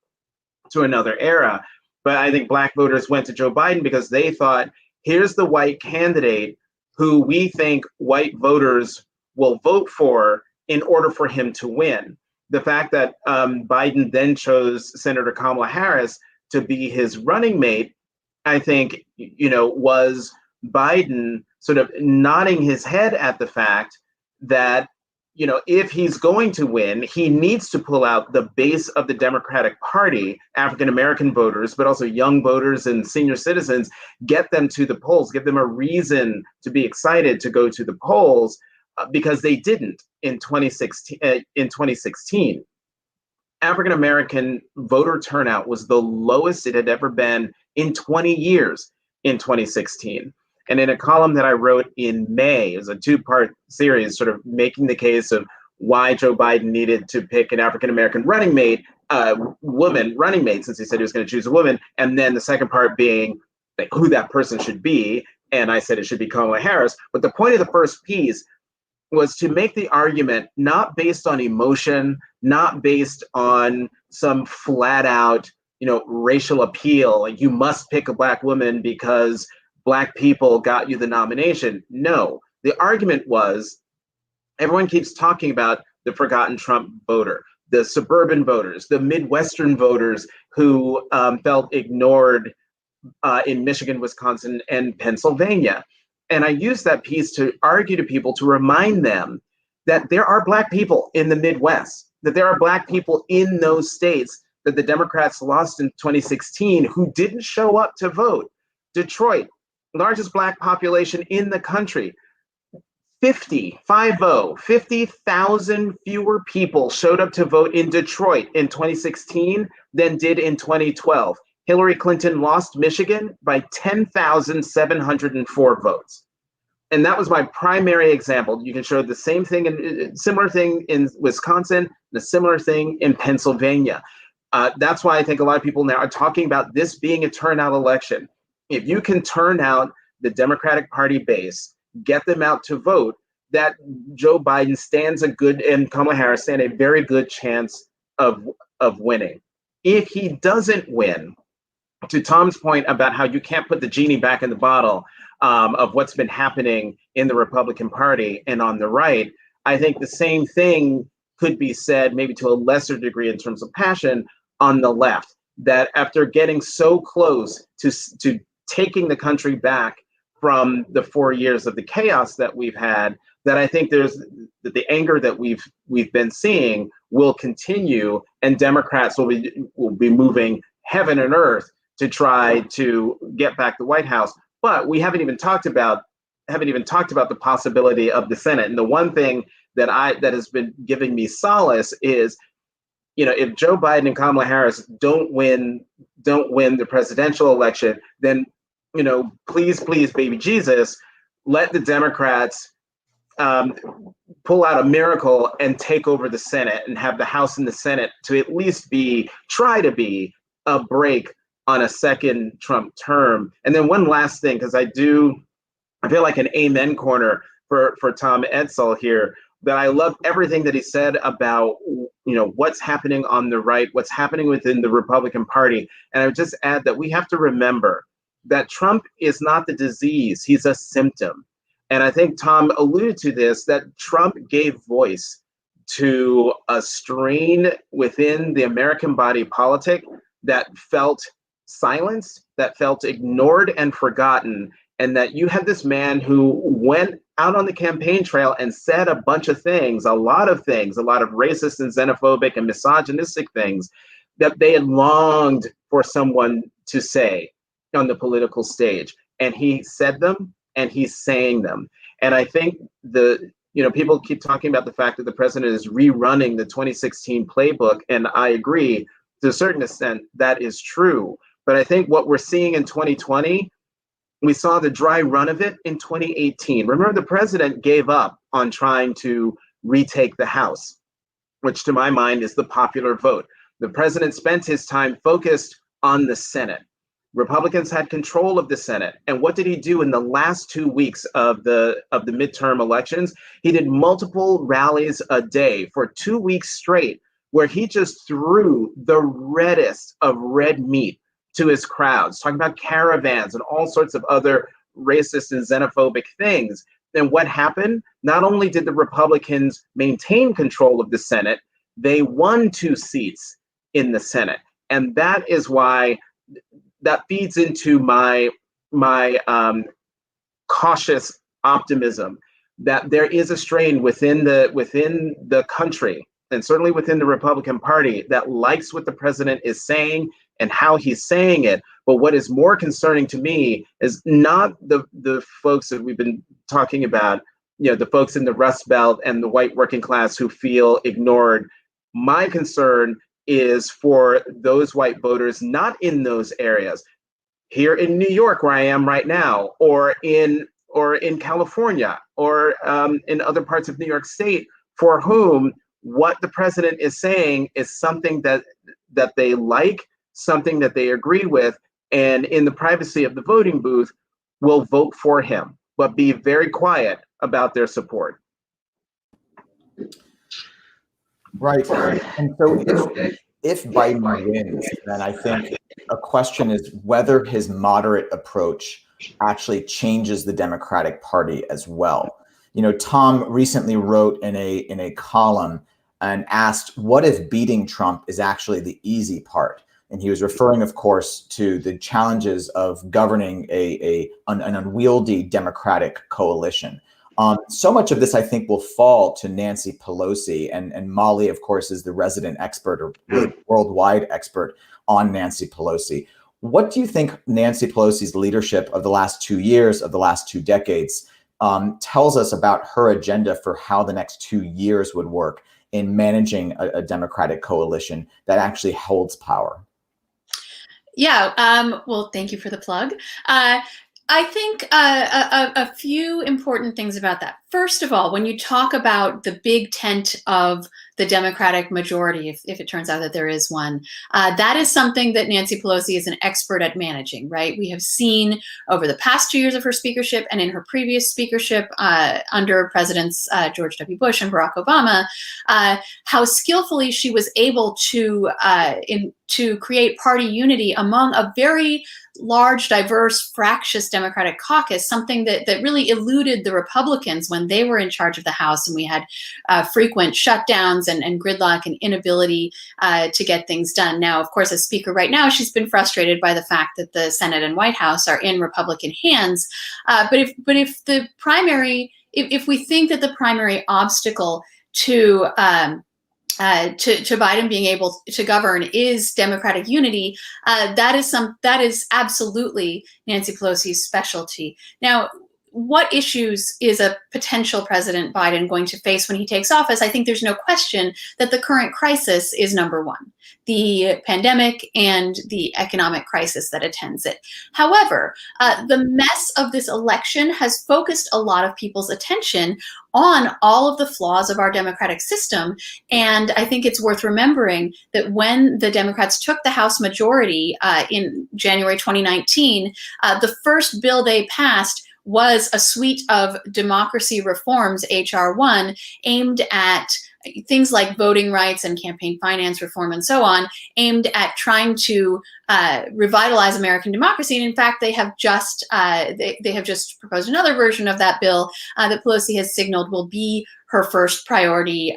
to another era. But I think Black voters went to Joe Biden because they thought, here's the white candidate who we think white voters will vote for in order for him to win. The fact that Biden then chose Senator Kamala Harris to be his running mate, I think, was Biden sort of nodding his head at the fact that, if he's going to win, he needs to pull out the base of the Democratic Party, African-American voters, but also young voters and senior citizens, get them to the polls, give them a reason to be excited to go to the polls, because they didn't in 2016. African-American voter turnout was the lowest it had ever been in 20 years in 2016. And in a column that I wrote in May, it was a two-part series sort of making the case of why Joe Biden needed to pick an African-American running mate, woman running mate, since he said he was going to choose a woman. And then the second part being who that person should be. And I said it should be Kamala Harris. But the point of the first piece was to make the argument not based on emotion, not based on some flat out, racial appeal. Like, you must pick a Black woman because Black people got you the nomination. No, the argument was, everyone keeps talking about the forgotten Trump voter, the suburban voters, the Midwestern voters who felt ignored in Michigan, Wisconsin, and Pennsylvania. And I used that piece to argue to people, to remind them that there are Black people in the Midwest, that there are Black people in those states that the Democrats lost in 2016 who didn't show up to vote. Detroit, largest Black population in the country. 50,000 fewer people showed up to vote in Detroit in 2016 than did in 2012. Hillary Clinton lost Michigan by 10,704 votes. And that was my primary example. You can show the same thing, similar thing in Wisconsin, the similar thing in Pennsylvania. That's why I think a lot of people now are talking about this being a turnout election. If you can turn out the Democratic Party base, get them out to vote, that Joe Biden stands a good, and Kamala Harris stand a very good chance of winning. If he doesn't win, to Tom's point about how you can't put the genie back in the bottle, of what's been happening in the Republican Party and on the right, I think the same thing could be said, maybe to a lesser degree in terms of passion, on the left. That after getting so close to taking the country back from the 4 years of the chaos that we've had, that I think that the anger that we've been seeing will continue, and Democrats will be moving heaven and earth to try to get back the White House. But we haven't even talked about the possibility of the Senate. And the one thing that has been giving me solace is, if Joe Biden and Kamala Harris don't win the presidential election, then, please, baby Jesus, let the Democrats pull out a miracle and take over the Senate and have the House and the Senate to at least try to be a break on a second Trump term. And then one last thing, because I feel like an amen corner for Tom Edsall here, but I love everything that he said about, what's happening on the right, what's happening within the Republican Party. And I would just add that we have to remember that Trump is not the disease, he's a symptom. And I think Tom alluded to this, that Trump gave voice to a strain within the American body politic that felt silenced, that felt ignored and forgotten, and that you had this man who went out on the campaign trail and said a bunch of things, a lot of racist and xenophobic and misogynistic things that they had longed for someone to say on the political stage. And he said them, and he's saying them. And I think people keep talking about the fact that the president is rerunning the 2016 playbook, and I agree to a certain extent that is true. But I think what we're seeing in 2020, we saw the dry run of it in 2018. Remember, the president gave up on trying to retake the House, which to my mind is the popular vote. The president spent his time focused on the Senate. Republicans had control of the Senate. And what did he do in the last 2 weeks of the midterm elections? He did multiple rallies a day for 2 weeks straight, where he just threw the reddest of red meat to his crowds, talking about caravans and all sorts of other racist and xenophobic things. And what happened? Not only did the Republicans maintain control of the Senate, they won 2 seats in the Senate. And that is why that feeds into my cautious optimism that there is a strain within the country, and certainly within the Republican Party, that likes what the president is saying and how he's saying it. But what is more concerning to me is not the folks that we've been talking about, the folks in the Rust Belt and the white working class who feel ignored. My concern is for those white voters not in those areas, here in New York, where I am right now, or in California, or in other parts of New York State, for whom what the president is saying is something that they like, something that they agree with, and in the privacy of the voting booth will vote for him, but be very quiet about their support. Right. And so if Biden wins, then I think a question is whether his moderate approach actually changes the Democratic Party as well. Tom recently wrote in a column and asked, what if beating Trump is actually the easy part? And he was referring, of course, to the challenges of governing an unwieldy Democratic coalition. So much of this, I think, will fall to Nancy Pelosi, and Molly, of course, is the resident expert, or really worldwide expert on Nancy Pelosi. What do you think Nancy Pelosi's leadership of the last 2 years, of the last 2 decades, tells us about her agenda for how the next 2 years would work in managing a Democratic coalition that actually holds power? Yeah, well, thank you for the plug. I think a few important things about that. First of all, when you talk about the big tent of the Democratic majority, if it turns out that there is one, that is something that Nancy Pelosi is an expert at managing, right? We have seen over the past 2 years of her speakership and in her previous speakership under Presidents George W. Bush and Barack Obama, how skillfully she was able to create party unity among a very large, diverse, fractious Democratic caucus, something that really eluded the Republicans when they were in charge of the House, and we had frequent shutdowns and gridlock and inability to get things done. Now, of course, as Speaker right now, she's been frustrated by the fact that the Senate and White House are in Republican hands. But if the primary, if we think that the primary obstacle to Biden being able to govern is Democratic unity, that is absolutely Nancy Pelosi's specialty. Now, what issues is a potential President Biden going to face when he takes office? I think there's no question that the current crisis is number one, the pandemic and the economic crisis that attends it. However, the mess of this election has focused a lot of people's attention on all of the flaws of our democratic system. And I think it's worth remembering that when the Democrats took the House majority in January 2019, the first bill they passed was a suite of democracy reforms, H.R. 1, aimed at things like voting rights and campaign finance reform and so on, aimed at trying to revitalize American democracy. And in fact, they have just proposed another version of that bill that Pelosi has signaled will be her first priority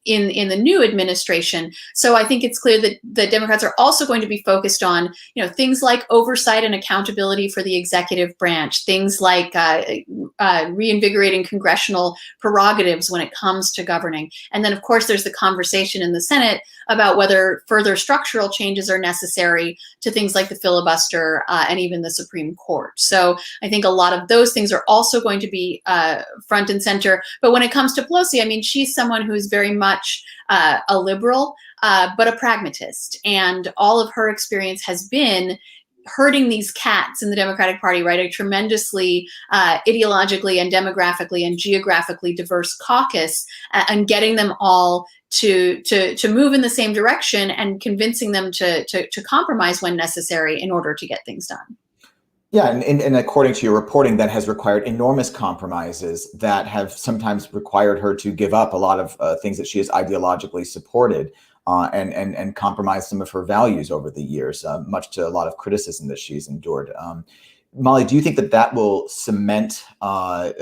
in the new administration. So I think it's clear that the Democrats are also going to be focused on, things like oversight and accountability for the executive branch, things like reinvigorating congressional prerogatives when it comes to governing. And then, of course, there's the conversation in the Senate about whether further structural changes are necessary to things like the filibuster and even the Supreme Court. So I think a lot of those things are also going to be front and center. But when it comes to Pelosi, I mean, she's someone who's very much a liberal, but a pragmatist. And all of her experience has been herding these cats in the Democratic Party, right? A tremendously ideologically and demographically and geographically diverse caucus, and getting them all to move in the same direction and convincing them to compromise when necessary in order to get things done. Yeah, and according to your reporting, that has required enormous compromises that have sometimes required her to give up a lot of things that she has ideologically supported and compromise some of her values over the years, much to a lot of criticism that she's endured. Molly, do you think that will cement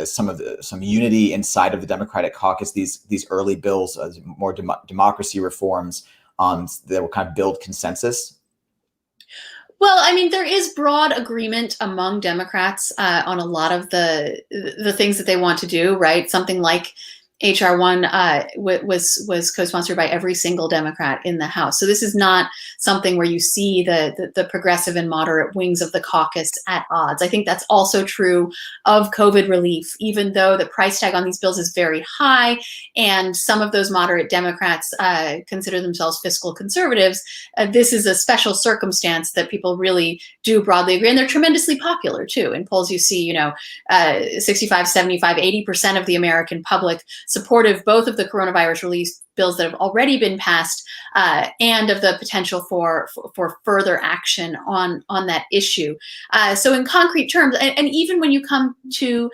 some unity inside of the Democratic caucus? These early bills, more democracy reforms that will kind of build consensus? Well, I mean, there is broad agreement among Democrats on a lot of the things that they want to do, right? Something like H.R. 1 was co-sponsored by every single Democrat in the House. So this is not something where you see the progressive and moderate wings of the caucus at odds. I think that's also true of COVID relief, even though the price tag on these bills is very high, and some of those moderate Democrats consider themselves fiscal conservatives. This is a special circumstance that people really do broadly agree, and they're tremendously popular too. In polls you see, 65, 75, 80% of the American public supportive both of the coronavirus relief bills that have already been passed and of the potential for further action on that issue. So in concrete terms, and even when you come to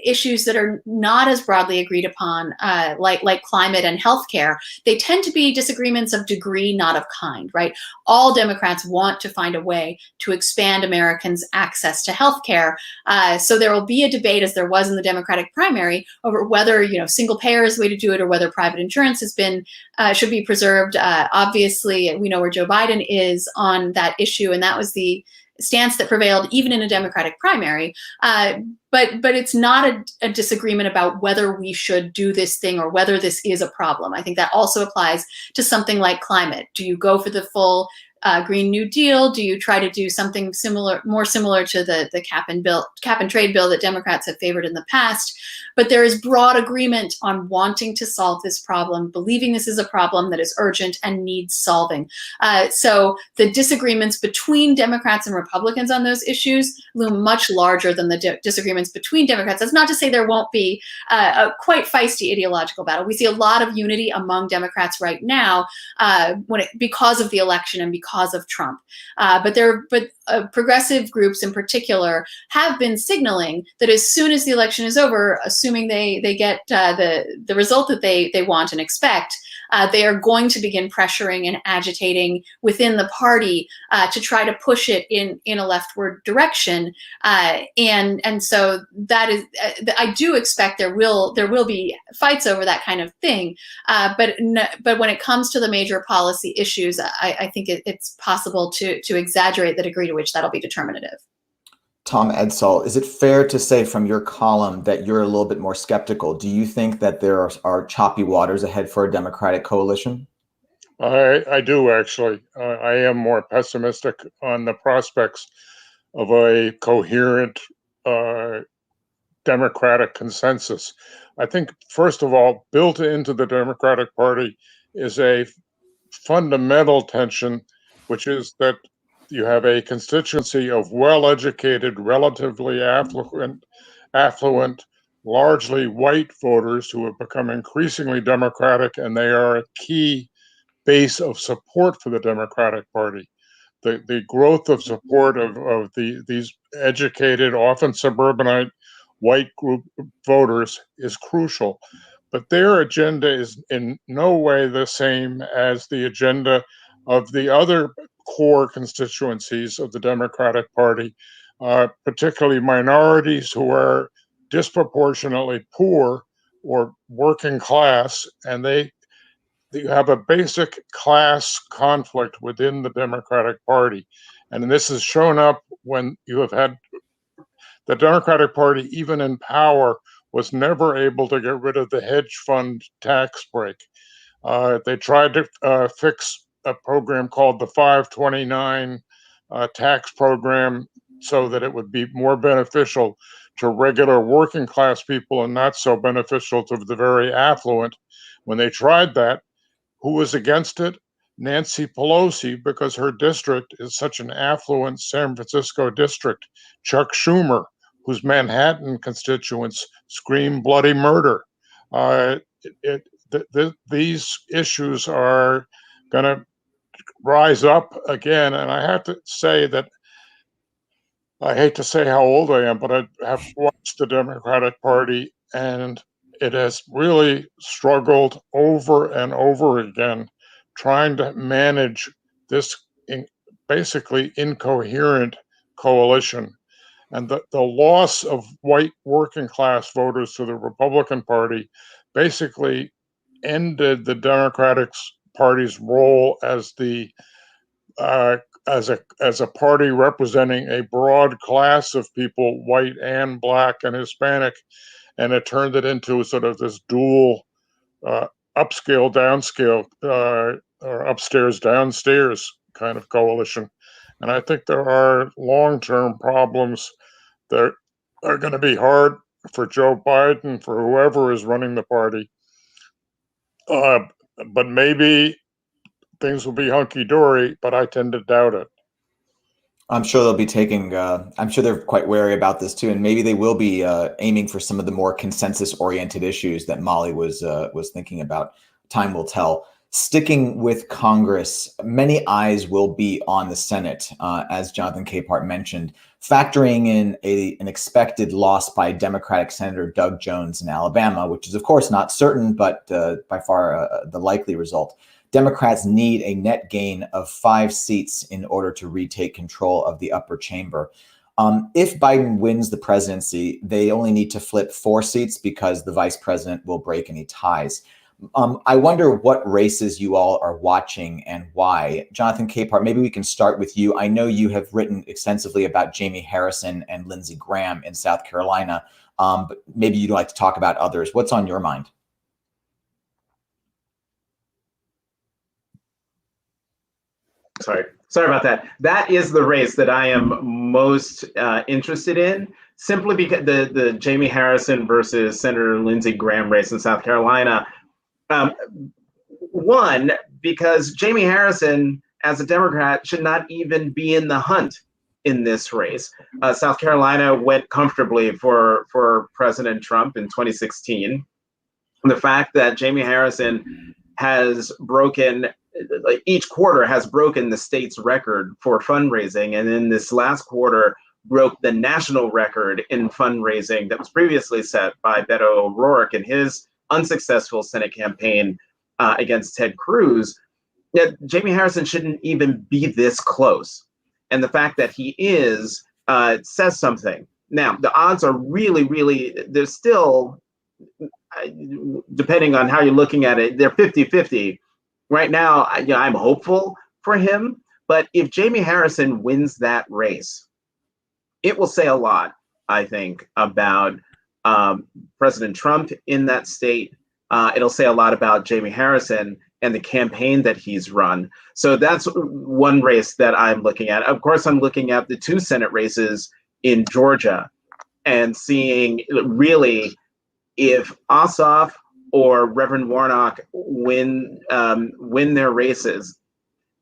issues that are not as broadly agreed upon, like climate and healthcare, they tend to be disagreements of degree, not of kind, right? All Democrats want to find a way to expand Americans' access to healthcare. So there will be a debate, as there was in the Democratic primary, over whether single payer is the way to do it or whether private insurance should be preserved. Obviously, we know where Joe Biden is on that issue, and that was the stance that prevailed even in a Democratic primary. But it's not a disagreement about whether we should do this thing or whether this is a problem. I think that also applies to something like climate. Do you go for the full Green New Deal? Do you try to do something similar, more similar to the cap and trade bill that Democrats have favored in the past? But there is broad agreement on wanting to solve this problem, believing this is a problem that is urgent and needs solving. So the disagreements between Democrats and Republicans on those issues loom much larger than the disagreements between Democrats. That's not to say there won't be a quite feisty ideological battle. We see a lot of unity among Democrats right now because of the election and because of Trump. But progressive groups in particular have been signaling that as soon as the election is over, assuming they get the result that they want and expect, they are going to begin pressuring and agitating within the party to try to push it in a leftward direction. And so that is, I do expect there will be fights over that kind of thing. But when it comes to the major policy issues, I think it's possible to exaggerate the degree to which that'll be determinative. Tom Edsall, is it fair to say from your column that you're a little bit more skeptical? Do you think that there are choppy waters ahead for a Democratic coalition? I do, actually. I am more pessimistic on the prospects of a coherent Democratic consensus. I think, first of all, built into the Democratic Party is a fundamental tension, which is that you have a constituency of well-educated, relatively affluent, largely white voters who have become increasingly Democratic, and they are a key base of support for the Democratic Party. The growth of support of these educated, often suburbanite white group voters is crucial. But their agenda is in no way the same as the agenda of the other core constituencies of the Democratic Party, particularly minorities who are disproportionately poor or working class, and you have a basic class conflict within the Democratic Party. And this has shown up when you have had the Democratic Party, even in power, was never able to get rid of the hedge fund tax break. They tried to fix a program called the 529 tax program so that it would be more beneficial to regular working class people and not so beneficial to the very affluent. When they tried that, who was against it? Nancy Pelosi, because her district is such an affluent San Francisco district. Chuck Schumer, whose Manhattan constituents scream bloody murder. These issues are going to rise up again. And I have to say that I hate to say how old I am, but I have watched the Democratic Party, and it has really struggled over and over again trying to manage this basically incoherent coalition. And the loss of white working class voters to the Republican Party basically ended the Democratic Party's role as as a party representing a broad class of people, white and black and Hispanic, and it turned it into sort of this dual upscale, downscale, or upstairs, downstairs kind of coalition. And I think there are long-term problems that are going to be hard for Joe Biden, for whoever is running the party. But maybe things will be hunky-dory, but I tend to doubt it. I'm sure they'll be taking, I'm sure they're quite wary about this too, and maybe they will be aiming for some of the more consensus-oriented issues that Molly was thinking about. Time will tell. Sticking with Congress, many eyes will be on the Senate, as Jonathan Capehart mentioned, factoring in an expected loss by Democratic Senator Doug Jones in Alabama, which is of course not certain, but by far the likely result. Democrats need a net gain of 5 seats in order to retake control of the upper chamber. If Biden wins the presidency, they only need to flip 4 seats because the vice president will break any ties. I wonder what races you all are watching and why. Jonathan Capehart, maybe we can start with you. I know you have written extensively about Jamie Harrison and Lindsey Graham in South Carolina, but maybe you'd like to talk about others. What's on your mind? Sorry. Sorry about that. That is the race that I am most interested in, simply because the Jamie Harrison versus Senator Lindsey Graham race in South Carolina. Um, one, because Jamie Harrison, as a Democrat, should not even be in the hunt in this race. South Carolina went comfortably for President Trump in 2016. The fact that Jamie Harrison has broken, like each quarter has broken the state's record for fundraising, and in this last quarter broke the national record in fundraising that was previously set by Beto O'Rourke in his unsuccessful Senate campaign against Ted Cruz. Yet Jamie Harrison shouldn't even be this close, and the fact that he is says something. Now the odds are really, they're still, depending on how you're looking at it, they're 50-50. Right now, I'm hopeful for him, but if Jamie Harrison wins that race, it will say a lot, I think, about President Trump in that state. It'll say a lot about Jamie Harrison and the campaign that he's run. So that's one race that I'm looking at. Of course, I'm looking at the 2 Senate races in Georgia and seeing really if Ossoff or Reverend Warnock win their races,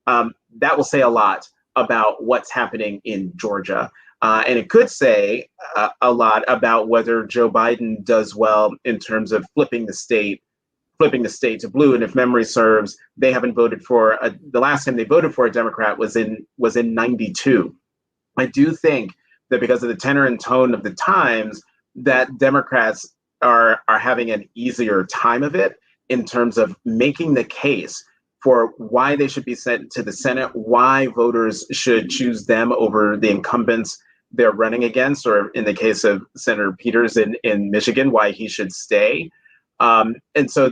that will say a lot about what's happening in Georgia. And it could say a lot about whether Joe Biden does well in terms of flipping the state to blue. And if memory serves, they haven't voted for the last time they voted for a Democrat was in '92. I do think that because of the tenor and tone of the times, that Democrats are having an easier time of it in terms of making the case for why they should be sent to the Senate, why voters should choose them over the incumbents they're running against, or in the case of Senator Peters in Michigan, why he should stay. And so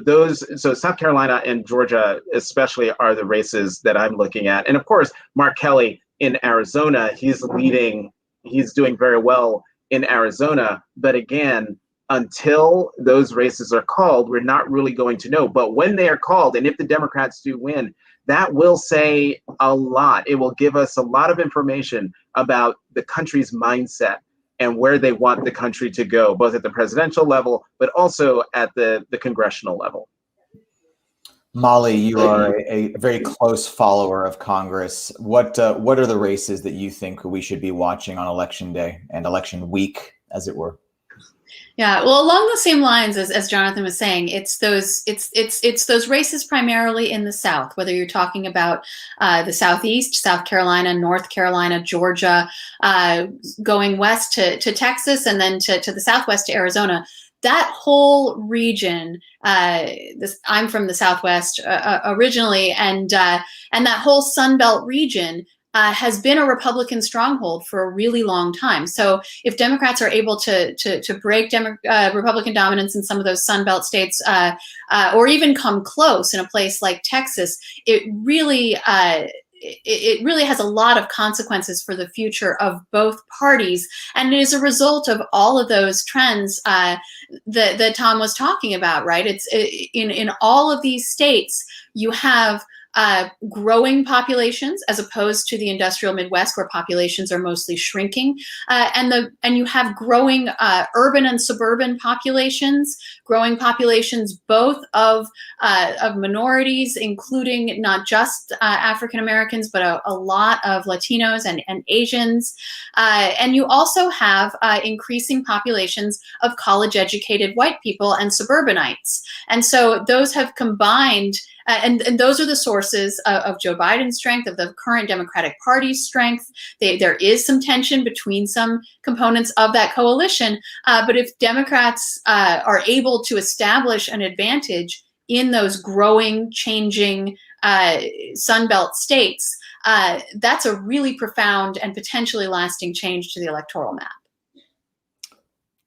South Carolina and Georgia especially are the races that I'm looking at. And of course, Mark Kelly in Arizona, he's doing very well in Arizona. But again, until those races are called, we're not really going to know. But when they are called, and if the Democrats do win, that will say a lot. It will give us a lot of information about the country's mindset and where they want the country to go, both at the presidential level, but also at the congressional level. Molly, you are a very close follower of Congress. What are the races that you think we should be watching on Election Day and election week, as it were? Yeah, well, along the same lines as Jonathan was saying, it's those races primarily in the South, whether you're talking about the Southeast, South Carolina, North Carolina, Georgia, going west to Texas, and then to the Southwest to Arizona. That whole region, I'm from the Southwest originally, and that whole Sun Belt region has been a Republican stronghold for a really long time. So if Democrats are able to break Republican dominance in some of those Sun Belt states, or even come close in a place like Texas, it really has a lot of consequences for the future of both parties. And it is a result of all of those trends that Tom was talking about, right? It's in all of these states, you have growing populations as opposed to the industrial Midwest, where populations are mostly shrinking, and you have growing urban and suburban populations, growing populations both of minorities, including not just African Americans, but a lot of Latinos and Asians, and you also have increasing populations of college-educated white people and suburbanites, and so those have combined. And those are the sources of Joe Biden's strength, of the current Democratic Party's strength. There is some tension between some components of that coalition. But if Democrats are able to establish an advantage in those growing, changing Sunbelt states, that's a really profound and potentially lasting change to the electoral map.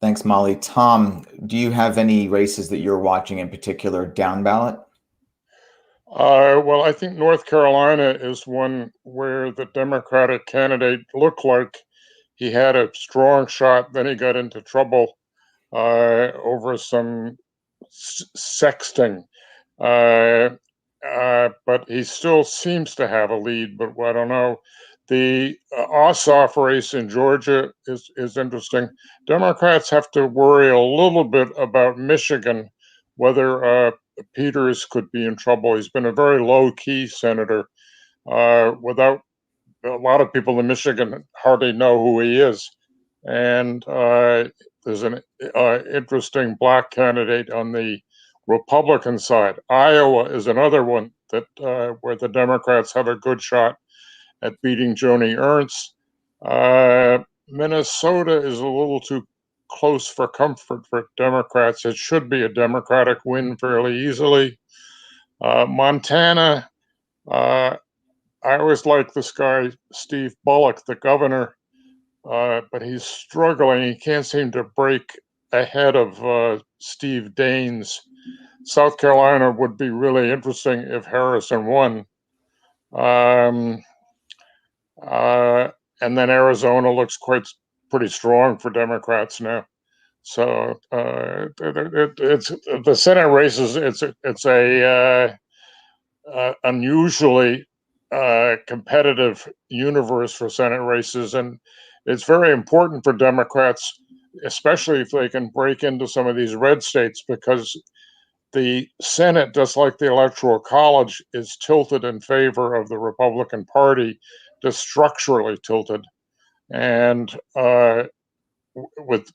Thanks, Molly. Tom, do you have any races that you're watching in particular down ballot? Well, I think North Carolina is one where the Democratic candidate looked like he had a strong shot. Then he got into trouble over some sexting. but he still seems to have a lead, but I don't know. The Ossoff race in Georgia is interesting. Democrats have to worry a little bit about Michigan, whether Peters could be in trouble. He's been a very low-key senator. Without a lot of people in Michigan hardly know who he is. And there's an interesting black candidate on the Republican side. Iowa is another one that where the Democrats have a good shot at beating Joni Ernst. Minnesota is a little too close for comfort for Democrats. It should be a Democratic win fairly easily. Montana, I always like this guy, Steve Bullock, the governor, but he's struggling. He can't seem to break ahead of Steve Daines. South Carolina would be really interesting if Harrison won. And then Arizona looks pretty strong for Democrats now. So it's the Senate races. It's a unusually competitive universe for Senate races, and it's very important for Democrats, especially if they can break into some of these red states, because the Senate, just like the Electoral College, is tilted in favor of the Republican Party, just structurally tilted, and with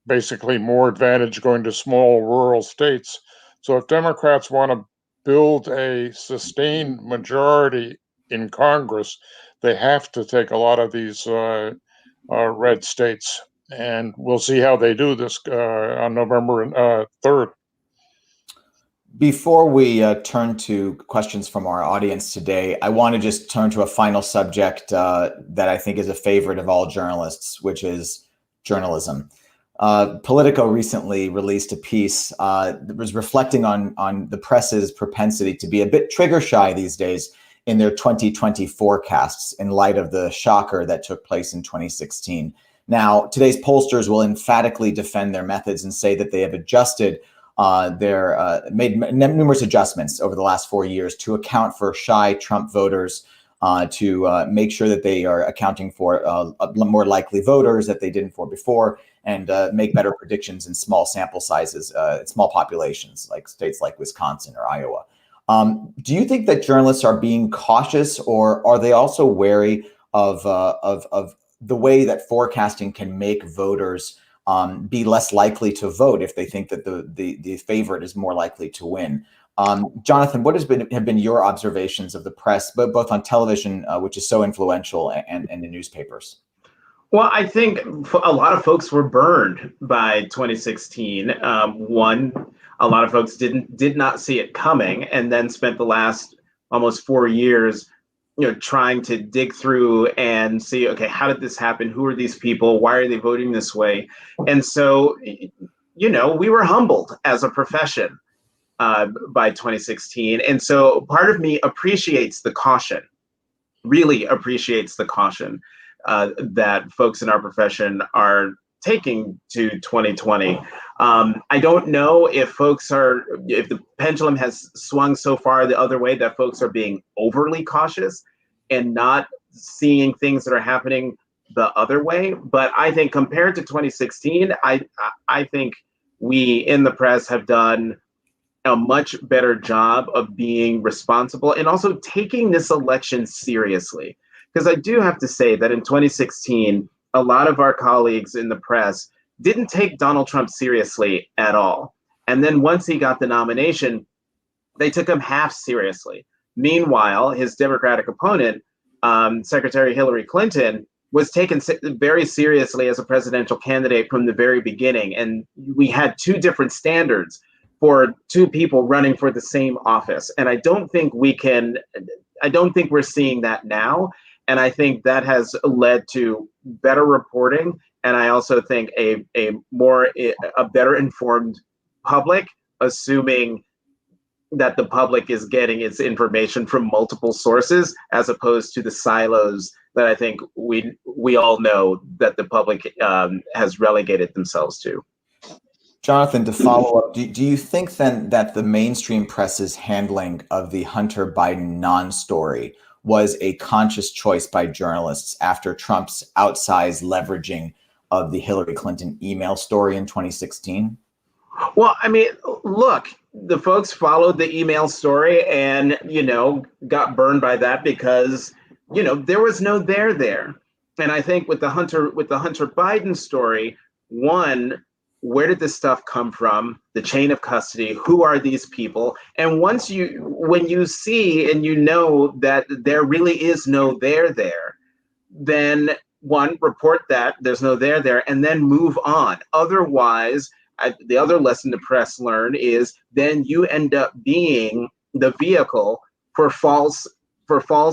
basically more advantage going to small rural states. So if Democrats want to build a sustained majority in Congress, they have to take a lot of these red states. And we'll see how they do this on November 3rd. Before we turn to questions from our audience today, I want to just turn to a final subject that I think is a favorite of all journalists, which is journalism. Politico recently released a piece that was reflecting on the press's propensity to be a bit trigger shy these days in their 2020 forecasts in light of the shocker that took place in 2016. Now, today's pollsters will emphatically defend their methods and say that they have adjusted made numerous adjustments over the last 4 years to account for shy Trump voters, to make sure that they are accounting for more likely voters that they didn't for before, and make better predictions in small sample sizes, small populations, like states like Wisconsin or Iowa. Do you think that journalists are being cautious, or are they also wary of the way that forecasting can make voters be less likely to vote if they think that the favorite is more likely to win? Jonathan, what have been your observations of the press, both on television, which is so influential, and in newspapers? Well, I think a lot of folks were burned by 2016. One, a lot of folks did not see it coming, and then spent the last almost 4 years, trying to dig through and see, okay, how did this happen? Who are these people? Why are they voting this way? And so, we were humbled as a profession by 2016. And so part of me appreciates the caution, really appreciates the caution that folks in our profession are taking to 2020. I don't know if if the pendulum has swung so far the other way that folks are being overly cautious and not seeing things that are happening the other way. But I think compared to 2016, I think we in the press have done a much better job of being responsible and also taking this election seriously. Because I do have to say that in 2016, a lot of our colleagues in the press didn't take Donald Trump seriously at all. And then once he got the nomination, they took him half seriously. Meanwhile, his Democratic opponent, Secretary Hillary Clinton, was taken very seriously as a presidential candidate from the very beginning. And we had two different standards for two people running for the same office. And I don't think we're seeing that now. And I think that has led to better reporting. And I also think a better informed public, assuming that the public is getting its information from multiple sources, as opposed to the silos that I think we all know that the public has relegated themselves to. Jonathan, to follow up, do you think then that the mainstream press's handling of the Hunter Biden non-story was a conscious choice by journalists after Trump's outsized leveraging of the Hillary Clinton email story in 2016? Well, I mean, look, the folks followed the email story and, got burned by that because, there was no there. And I think with the Hunter Biden story, one, where did this stuff come from? The chain of custody, who are these people? And when you see and that there really is no there, then one, report that there's no there, and then move on. Otherwise, the other lesson the press learned is then you end up being the vehicle for false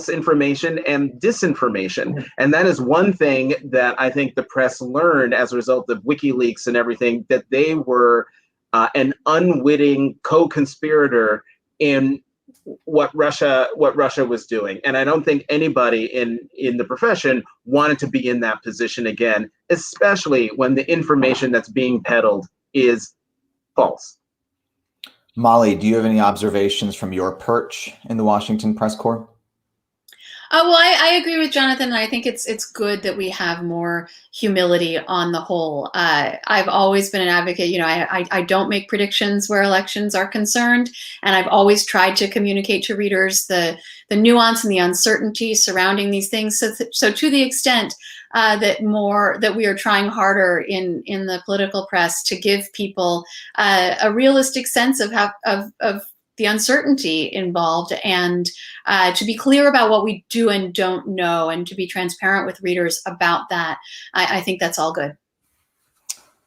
information and disinformation. And that is one thing that I think the press learned as a result of WikiLeaks and everything, that they were an unwitting co-conspirator in what Russia was doing. And I don't think anybody in the profession wanted to be in that position again, especially when the information that's being peddled is false. Molly, do you have any observations from your perch in the Washington press corps? Well, I agree with Jonathan, and I think it's good that we have more humility on the whole. I've always been an advocate. I don't make predictions where elections are concerned, and I've always tried to communicate to readers the nuance and the uncertainty surrounding these things. So to the extent that we are trying harder in the political press to give people a realistic sense of the uncertainty involved, and to be clear about what we do and don't know, and to be transparent with readers about that. I think that's all good.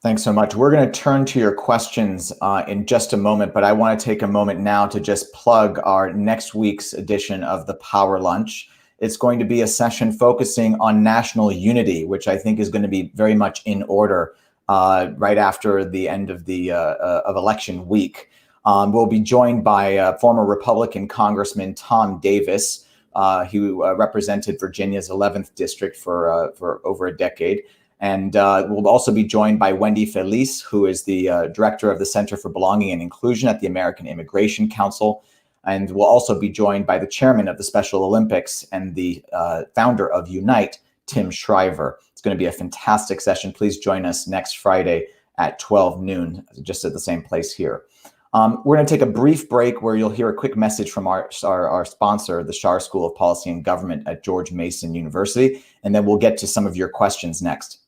Thanks so much. We're going to turn to your questions in just a moment, but I want to take a moment now to just plug our next week's edition of the Power Lunch. It's going to be a session focusing on national unity, which I think is going to be very much in order right after the end of of election week. We'll be joined by former Republican Congressman Tom Davis, who represented Virginia's 11th district for over a decade. And we'll also be joined by Wendy Feliz, who is the director of the Center for Belonging and Inclusion at the American Immigration Council. And we'll also be joined by the chairman of the Special Olympics and the founder of Unite, Tim Shriver. It's going to be a fantastic session. Please join us next Friday at 12 noon, just at the same place here. We're going to take a brief break where you'll hear a quick message from our sponsor, the Schar School of Policy and Government at George Mason University, and then we'll get to some of your questions next.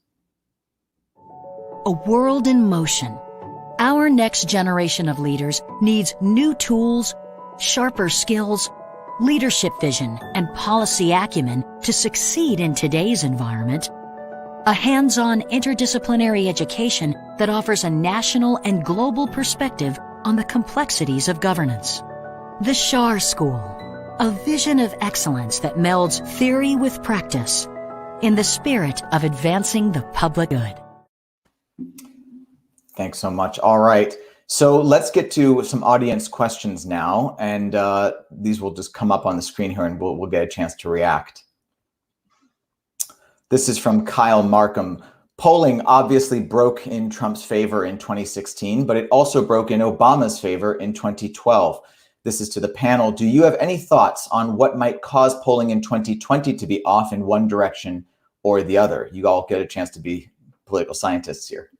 A world in motion. Our next generation of leaders needs new tools, sharper skills, leadership vision, and policy acumen to succeed in today's environment. A hands-on interdisciplinary education that offers a national and global perspective on the complexities of governance. The Schar School, a vision of excellence that melds theory with practice in the spirit of advancing the public good. Thanks so much. All right. So let's get to some audience questions now, and these will just come up on the screen here, and we'll get a chance to react. This is from Kyle Markham. Polling obviously broke in Trump's favor in 2016, but it also broke in Obama's favor in 2012. This is to the panel. Do you have any thoughts on what might cause polling in 2020 to be off in one direction or the other? You all get a chance to be political scientists here.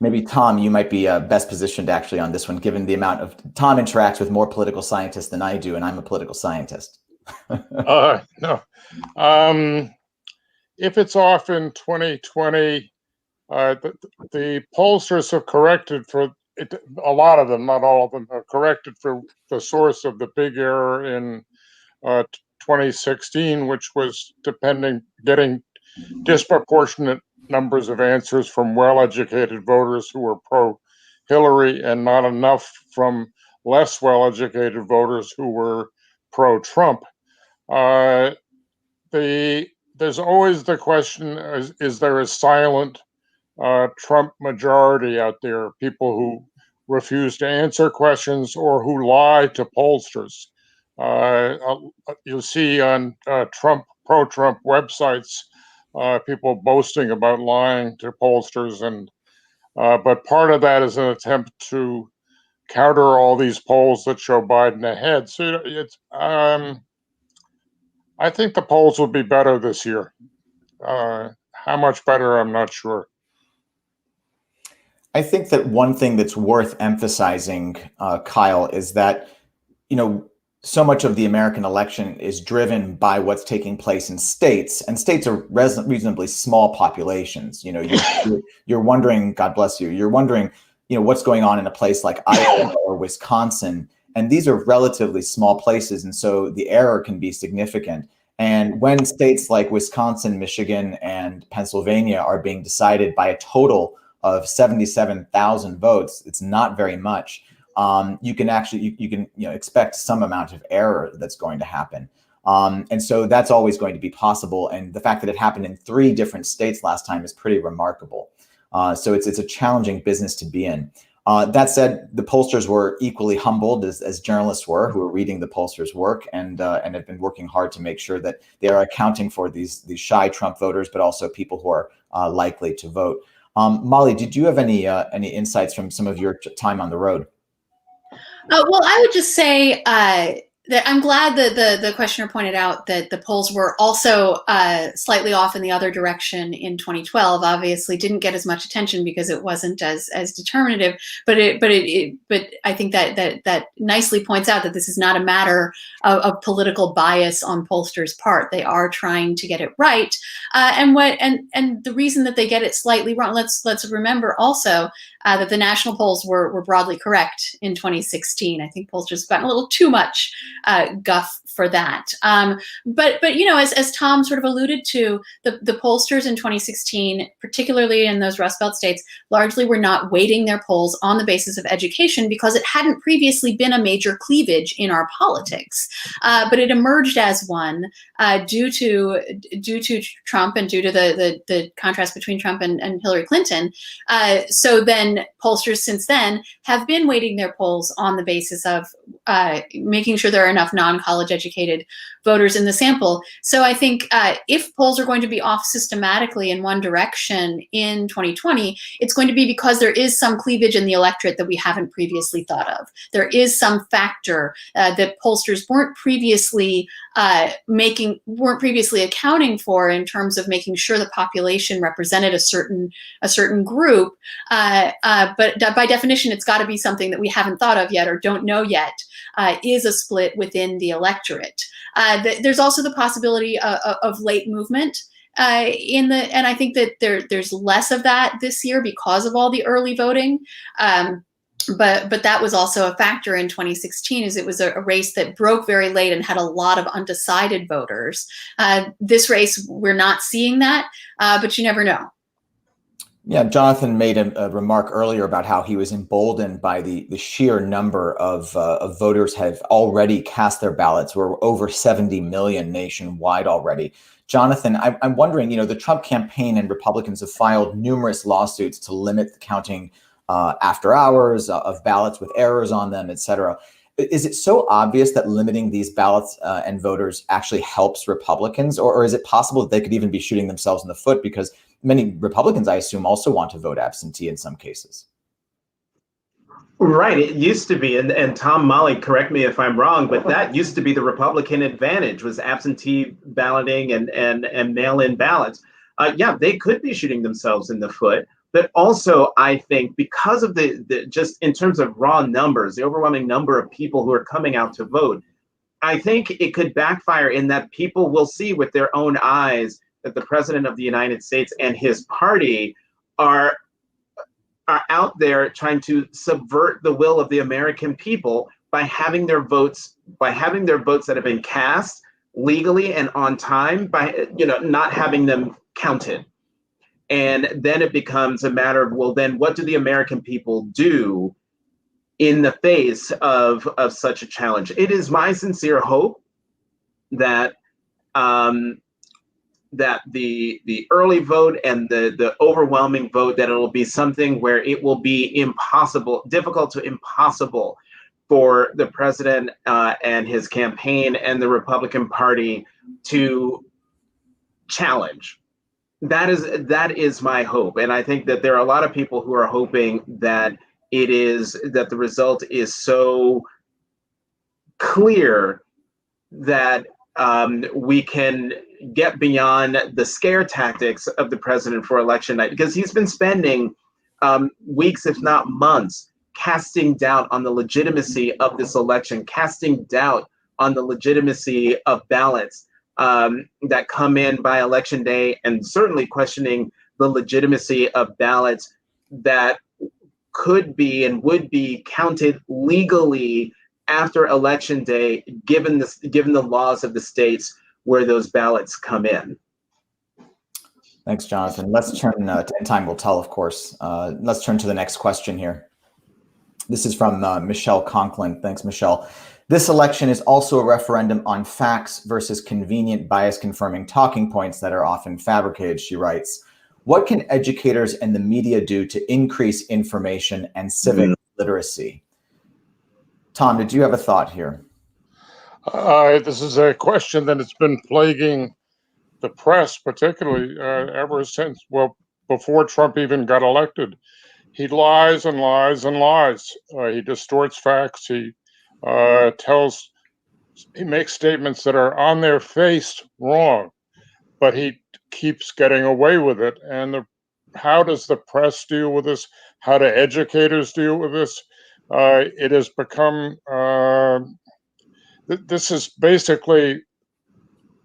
Maybe Tom, you might be best positioned actually on this one, given the amount of Tom interacts with more political scientists than I do, and I'm a political scientist. No. If it's off in 2020, the pollsters have corrected for it. A lot of them, not all of them, have corrected for the source of the big error in 2016, which was getting disproportionate numbers of answers from well-educated voters who were pro-Hillary and not enough from less well-educated voters who were pro-Trump. There's always the question, is there a silent Trump majority out there, people who refuse to answer questions or who lie to pollsters? You'll see on pro-Trump websites people boasting about lying to pollsters, and but part of that is an attempt to counter all these polls that show Biden ahead. So it's I think the polls will be better this year. How much better, I'm not sure. I think that one thing that's worth emphasizing, Kyle, is that, so much of the American election is driven by what's taking place in states, and states are reasonably small populations. You're wondering, God bless you, you're wondering, what's going on in a place like Iowa or Wisconsin, and these are relatively small places, and so the error can be significant. And when states like Wisconsin, Michigan, and Pennsylvania are being decided by a total of 77,000 votes, it's not very much. You can expect some amount of error that's going to happen. And so that's always going to be possible. And the fact that it happened in 3 different states last time is pretty remarkable. So it's a challenging business to be in. That said, the pollsters were equally humbled as journalists were, who are reading the pollsters' work and have been working hard to make sure that they are accounting for these shy Trump voters, but also people who are likely to vote. Molly, did you have any insights from some of your time on the road? Well, I would just say that I'm glad that the questioner pointed out that the polls were also slightly off in the other direction in 2012. Obviously, didn't get as much attention because it wasn't as determinative. But I think that nicely points out that this is not a matter of political bias on pollsters' part. They are trying to get it right, and the reason that they get it slightly wrong. Let's remember also that the national polls were broadly correct in 2016. I think pollsters have gotten a little too much guff for that. But as Tom sort of alluded to, the pollsters in 2016, particularly in those Rust Belt states, largely were not weighting their polls on the basis of education because it hadn't previously been a major cleavage in our politics. But it emerged as one due to Trump and due to the contrast between Trump and Hillary Clinton. So then pollsters since then have been weighting their polls on the basis of making sure there are enough non-college educated voters in the sample. So I think if polls are going to be off systematically in one direction in 2020, it's going to be because there is some cleavage in the electorate that we haven't previously thought of. There is some factor that pollsters weren't previously accounting for in terms of making sure the population represented a certain group. But by definition, it's got to be something that we haven't thought of yet or don't know yet is a split within the electorate. There's also the possibility of late movement and I think that there's less of that this year because of all the early voting. But that was also a factor in 2016, as it was a race that broke very late and had a lot of undecided voters. This race, we're not seeing that, but you never know. Yeah, Jonathan made a remark earlier about how he was emboldened by the sheer number of voters have already cast their ballots. We're over 70 million nationwide already. Jonathan, I'm wondering, the Trump campaign and Republicans have filed numerous lawsuits to limit the counting after hours of ballots with errors on them, et cetera. Is it so obvious that limiting these ballots and voters actually helps Republicans, or is it possible that they could even be shooting themselves in the foot because many Republicans, I assume, also want to vote absentee in some cases? Right. It used to be, and Tom, Molly, correct me if I'm wrong, but that used to be the Republican advantage, was absentee balloting and mail-in ballots. Yeah, they could be shooting themselves in the foot. But also, I think because of the just in terms of raw numbers, the overwhelming number of people who are coming out to vote, I think it could backfire in that people will see with their own eyes that the president of the United States and his party are out there trying to subvert the will of the American people by having their votes that have been cast legally and on time, by not having them counted. And then it becomes a matter of, well, then what do the American people do in the face of such a challenge? It is my sincere hope that that the early vote and the overwhelming vote, that it'll be something where it will be difficult to impossible for the president and his campaign and the Republican Party to challenge. That is my hope, and I think that there are a lot of people who are hoping that the result is so clear that we can get beyond the scare tactics of the president for election night, because he's been spending weeks, if not months, casting doubt on the legitimacy of this election, casting doubt on the legitimacy of ballots that come in by election day, and certainly questioning the legitimacy of ballots that could be and would be counted legally after election day, given the laws of the states where those ballots come in. Thanks, Jonathan. Let's turn, and time will tell, of course. Let's turn to the next question here. This is from Michelle Conklin. Thanks, Michelle. This election is also a referendum on facts versus convenient bias-confirming talking points that are often fabricated, she writes. What can educators and the media do to increase information and civic literacy? Tom, did you have a thought here? This is a question that has been plaguing the press, particularly ever since, well, before Trump even got elected. He lies and lies and lies. He distorts facts. He makes statements that are on their face wrong, but he keeps getting away with it. And how does the press deal with this? How do educators deal with this? It has become, this is basically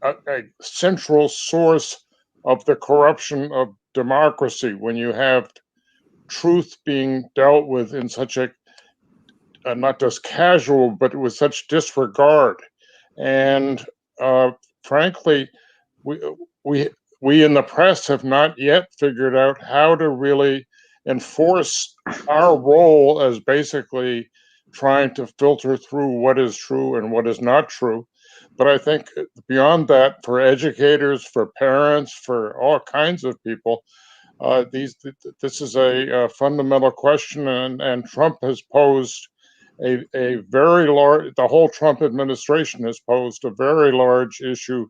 a central source of the corruption of democracy, when you have truth being dealt with in such a not just casual, but with such disregard. And frankly, we in the press have not yet figured out how to really enforce our role as basically trying to filter through what is true and what is not true. But I think beyond that, for educators, for parents, for all kinds of people, this is a fundamental question, and Trump has posed a very large, the whole Trump administration has posed a very large issue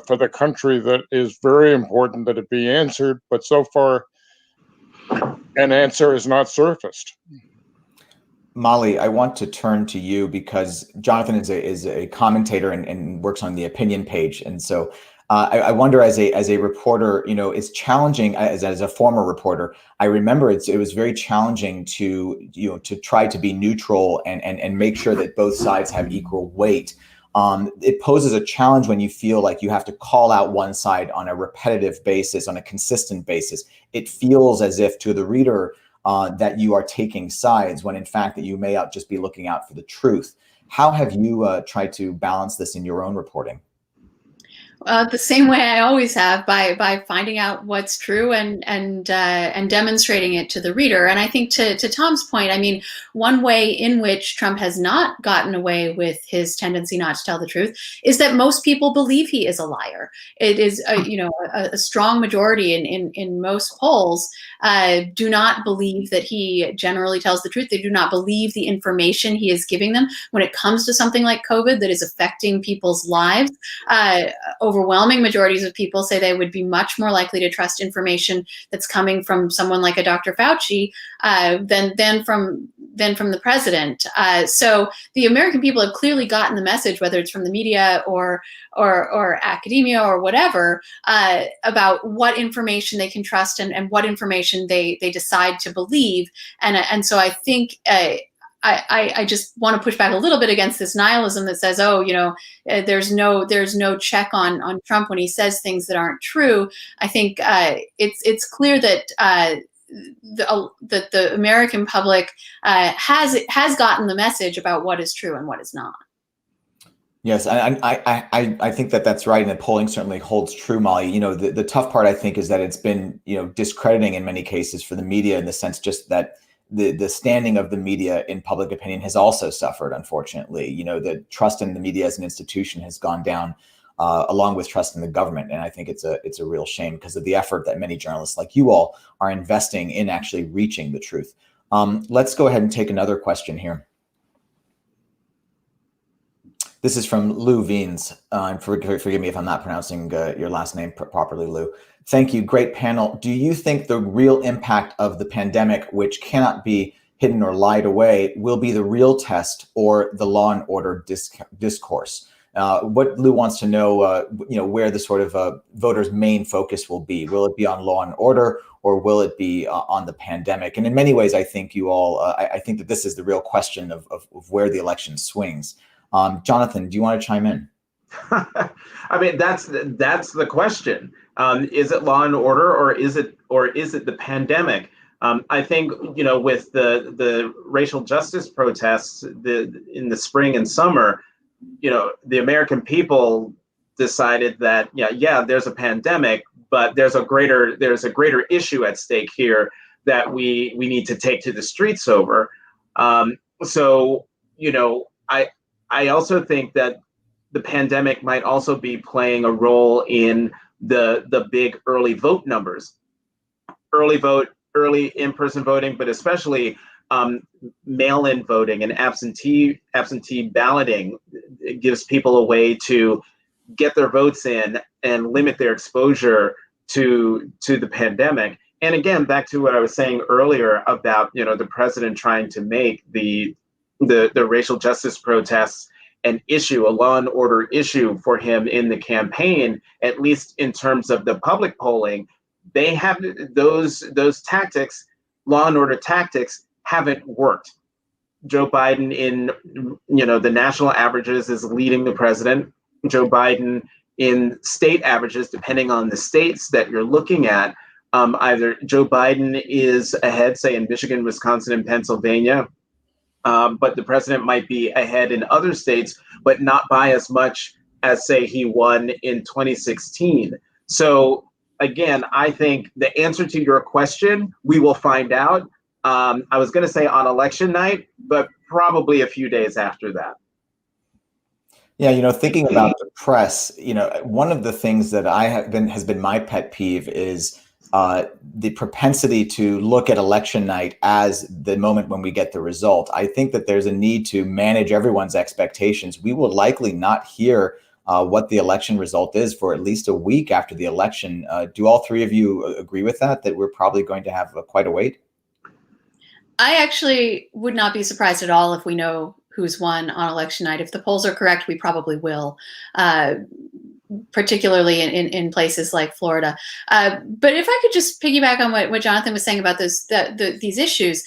for the country that is very important that it be answered, but so far an answer has not surfaced. Molly, I want to turn to you because Jonathan is a commentator and works on the opinion page. And so I wonder, as a reporter, it's challenging as a former reporter. I remember it was very challenging to try to be neutral and make sure that both sides have equal weight. It poses a challenge when you feel like you have to call out one side on a repetitive basis, on a consistent basis. It feels as if to the reader that you are taking sides, when in fact that you may just be looking out for the truth. How have you tried to balance this in your own reporting? The same way I always have, by finding out what's true and demonstrating it to the reader. And I think to Tom's point, I mean, one way in which Trump has not gotten away with his tendency not to tell the truth is that most people believe he is a liar. It is a strong majority in most polls do not believe that he generally tells the truth. They do not believe the information he is giving them when it comes to something like COVID that is affecting people's lives. Overwhelming majorities of people say they would be much more likely to trust information that's coming from someone like a Dr. Fauci than from the president. So the American people have clearly gotten the message, whether it's from the media or academia or whatever, about what information they can trust and what information they decide to believe. And so I think I just want to push back a little bit against this nihilism that says, there's no check on Trump when he says things that aren't true. I think it's clear that the American public has gotten the message about what is true and what is not. Yes, I think that's right, and the polling certainly holds true, Molly. The tough part, I think, is that it's been discrediting in many cases for the media, in the sense just that the standing of the media in public opinion has also suffered, unfortunately. The trust in the media as an institution has gone down, along with trust in the government. And I think it's a real shame because of the effort that many journalists like you all are investing in actually reaching the truth. Let's go ahead and take another question here. This is from Lou Veens. Forgive me if I'm not pronouncing your last name properly, Lou. Thank you. Great panel. Do you think the real impact of the pandemic, which cannot be hidden or lied away, will be the real test or the law and order discourse? What Lou wants to know, where the sort of voters' main focus will be. Will it be on law and order, or will it be on the pandemic? And in many ways, I think you all, I think that this is the real question of where the election swings. Jonathan, do you want to chime in? I mean, that's the question. Is it law and order, or is it the pandemic? I think, with the racial justice protests in the spring and summer, the American people decided that there's a pandemic, but there's a greater issue at stake here that we need to take to the streets over. I also think that the pandemic might also be playing a role in the big early vote numbers, early in-person voting, but especially mail-in voting and absentee balloting. It gives people a way to get their votes in and limit their exposure to the pandemic. And again, back to what I was saying earlier about the president trying to make the racial justice protests an issue, a law and order issue for him in the campaign, at least in terms of the public polling. They have those tactics, law and order tactics, haven't worked. Joe Biden in the national averages is leading the president. Joe Biden in state averages, depending on the states that you're looking at, either Joe Biden is ahead, say in Michigan, Wisconsin, and Pennsylvania, but the president might be ahead in other states, but not by as much as, say, he won in 2016. So again, I think the answer to your question, we will find out. I was going to say on election night, but probably a few days after that. Yeah, thinking about the press, one of the things that has been my pet peeve is the propensity to look at election night as the moment when we get the result. I think that there's a need to manage everyone's expectations. We will likely not hear what the election result is for at least a week after the election. Do all three of you agree with that we're probably going to have quite a wait? I actually would not be surprised at all if we know who's won on election night. If the polls are correct, we probably will, particularly in places like Florida. But if I could just piggyback on what Jonathan was saying about these issues,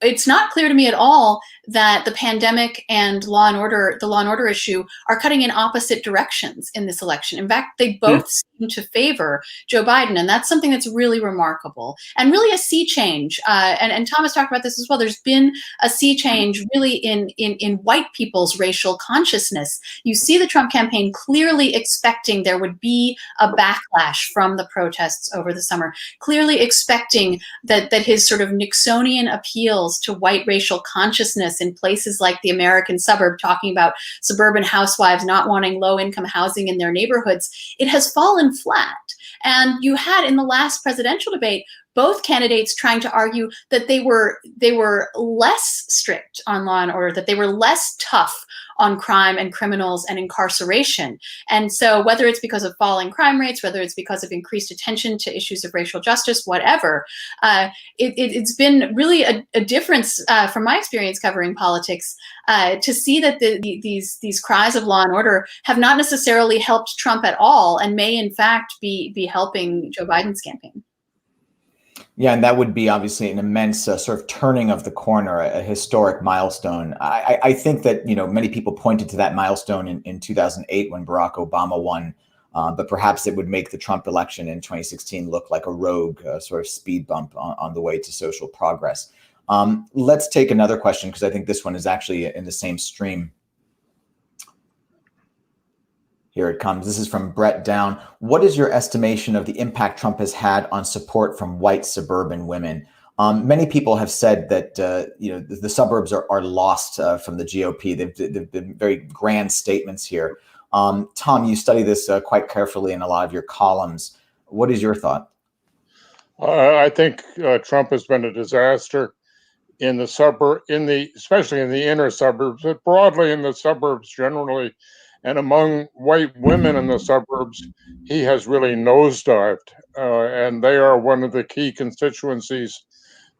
it's not clear to me at all that the pandemic and the law and order issue are cutting in opposite directions in this election. In fact, they both seem to favor Joe Biden, and that's something that's really remarkable and really a sea change. And Thomas talked about this as well. There's been a sea change really in white people's racial consciousness. You see the Trump campaign clearly expecting there would be a backlash from the protests over the summer, clearly expecting that his sort of Nixonian appeals to white racial consciousness in places like the American suburb, talking about suburban housewives not wanting low-income housing in their neighborhoods, it has fallen flat. And you had in the last presidential debate both candidates trying to argue that they were less strict on law and order, that they were less tough on crime and criminals and incarceration. And so whether it's because of falling crime rates, whether it's because of increased attention to issues of racial justice, whatever, it's been really a difference from my experience covering politics to see that these cries of law and order have not necessarily helped Trump at all and may in fact be helping Joe Biden's campaign. Yeah, and that would be obviously an immense sort of turning of the corner, a historic milestone. I think that, many people pointed to that milestone in 2008 when Barack Obama won, but perhaps it would make the Trump election in 2016 look like a rogue sort of speed bump on the way to social progress. Let's take another question, because I think this one is actually in the same stream. Here it comes. This is from Brett Down. What is your estimation of the impact Trump has had on support from white suburban women? Many people have said that the suburbs are lost from the GOP. They've been very grand statements here. Tom, you study this quite carefully in a lot of your columns. What is your thought? I think Trump has been a disaster in the especially in the inner suburbs, but broadly in the suburbs generally, and among white women in the suburbs, he has really nosedived, and they are one of the key constituencies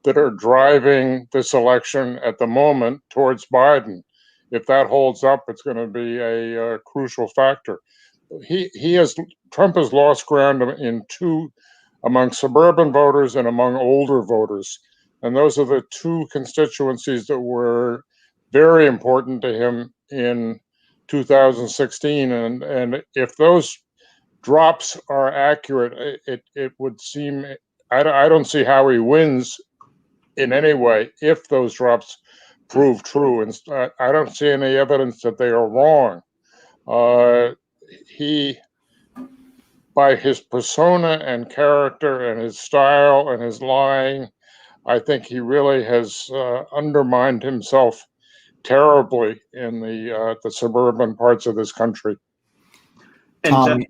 that are driving this election at the moment towards Biden. If that holds up, it's going to be a crucial factor. Trump has lost ground among suburban voters and among older voters. And those are the two constituencies that were very important to him in 2016. And if those drops are accurate, it would seem, I don't see how he wins in any way if those drops prove true. And I don't see any evidence that they are wrong. He, by his persona and character and his style and his lying, I think he really has undermined himself terribly in the suburban parts of this country. And Tom,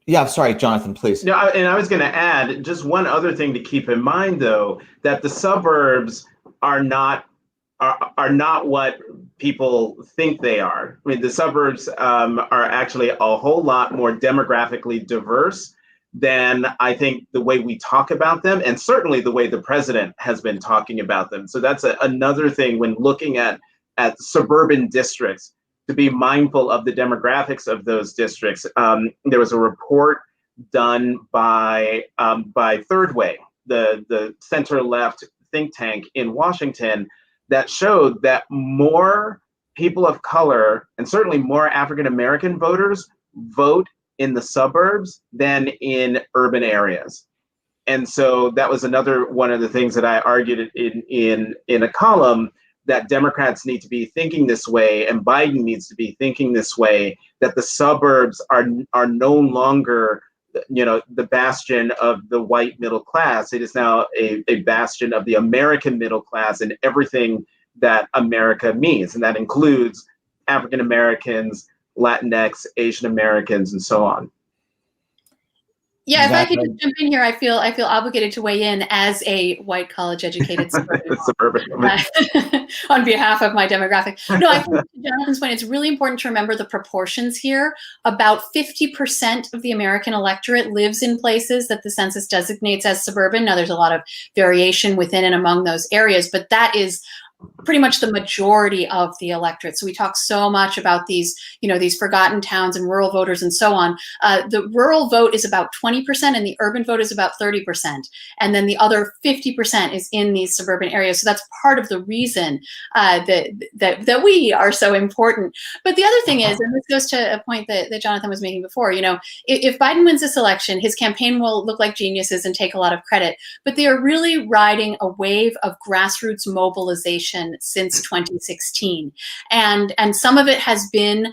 yeah, sorry, Jonathan, please. No, and I was going to add just one other thing to keep in mind, though, that the suburbs are not what people think they are. I mean, the suburbs are actually a whole lot more demographically diverse than I think the way we talk about them, and certainly the way the president has been talking about them. So that's another thing when looking at suburban districts, to be mindful of the demographics of those districts. There was a report done by Third Way, the center-left think tank in Washington, that showed that more people of color and certainly more African-American voters vote in the suburbs than in urban areas. And so that was another one of the things that I argued in a column, that Democrats need to be thinking this way and Biden needs to be thinking this way, that the suburbs are no longer, the bastion of the white middle class. It is now a bastion of the American middle class and everything that America means. And that includes African Americans, Latinx, Asian Americans, and so on. Yeah, exactly. If I could just jump in here, I feel obligated to weigh in as a white college-educated suburban on behalf of my demographic. No, I think to Jonathan's point, it's really important to remember the proportions here. About 50% of the American electorate lives in places that the census designates as suburban. Now, there's a lot of variation within and among those areas, but that is pretty much the majority of the electorate. So we talk so much about these forgotten towns and rural voters and so on. The rural vote is about 20% and the urban vote is about 30%. And then the other 50% is in these suburban areas. So that's part of the reason that we are so important. But the other thing is, and this goes to a point that Jonathan was making before, if Biden wins this election, his campaign will look like geniuses and take a lot of credit, but they are really riding a wave of grassroots mobilization since 2016. And some of it has been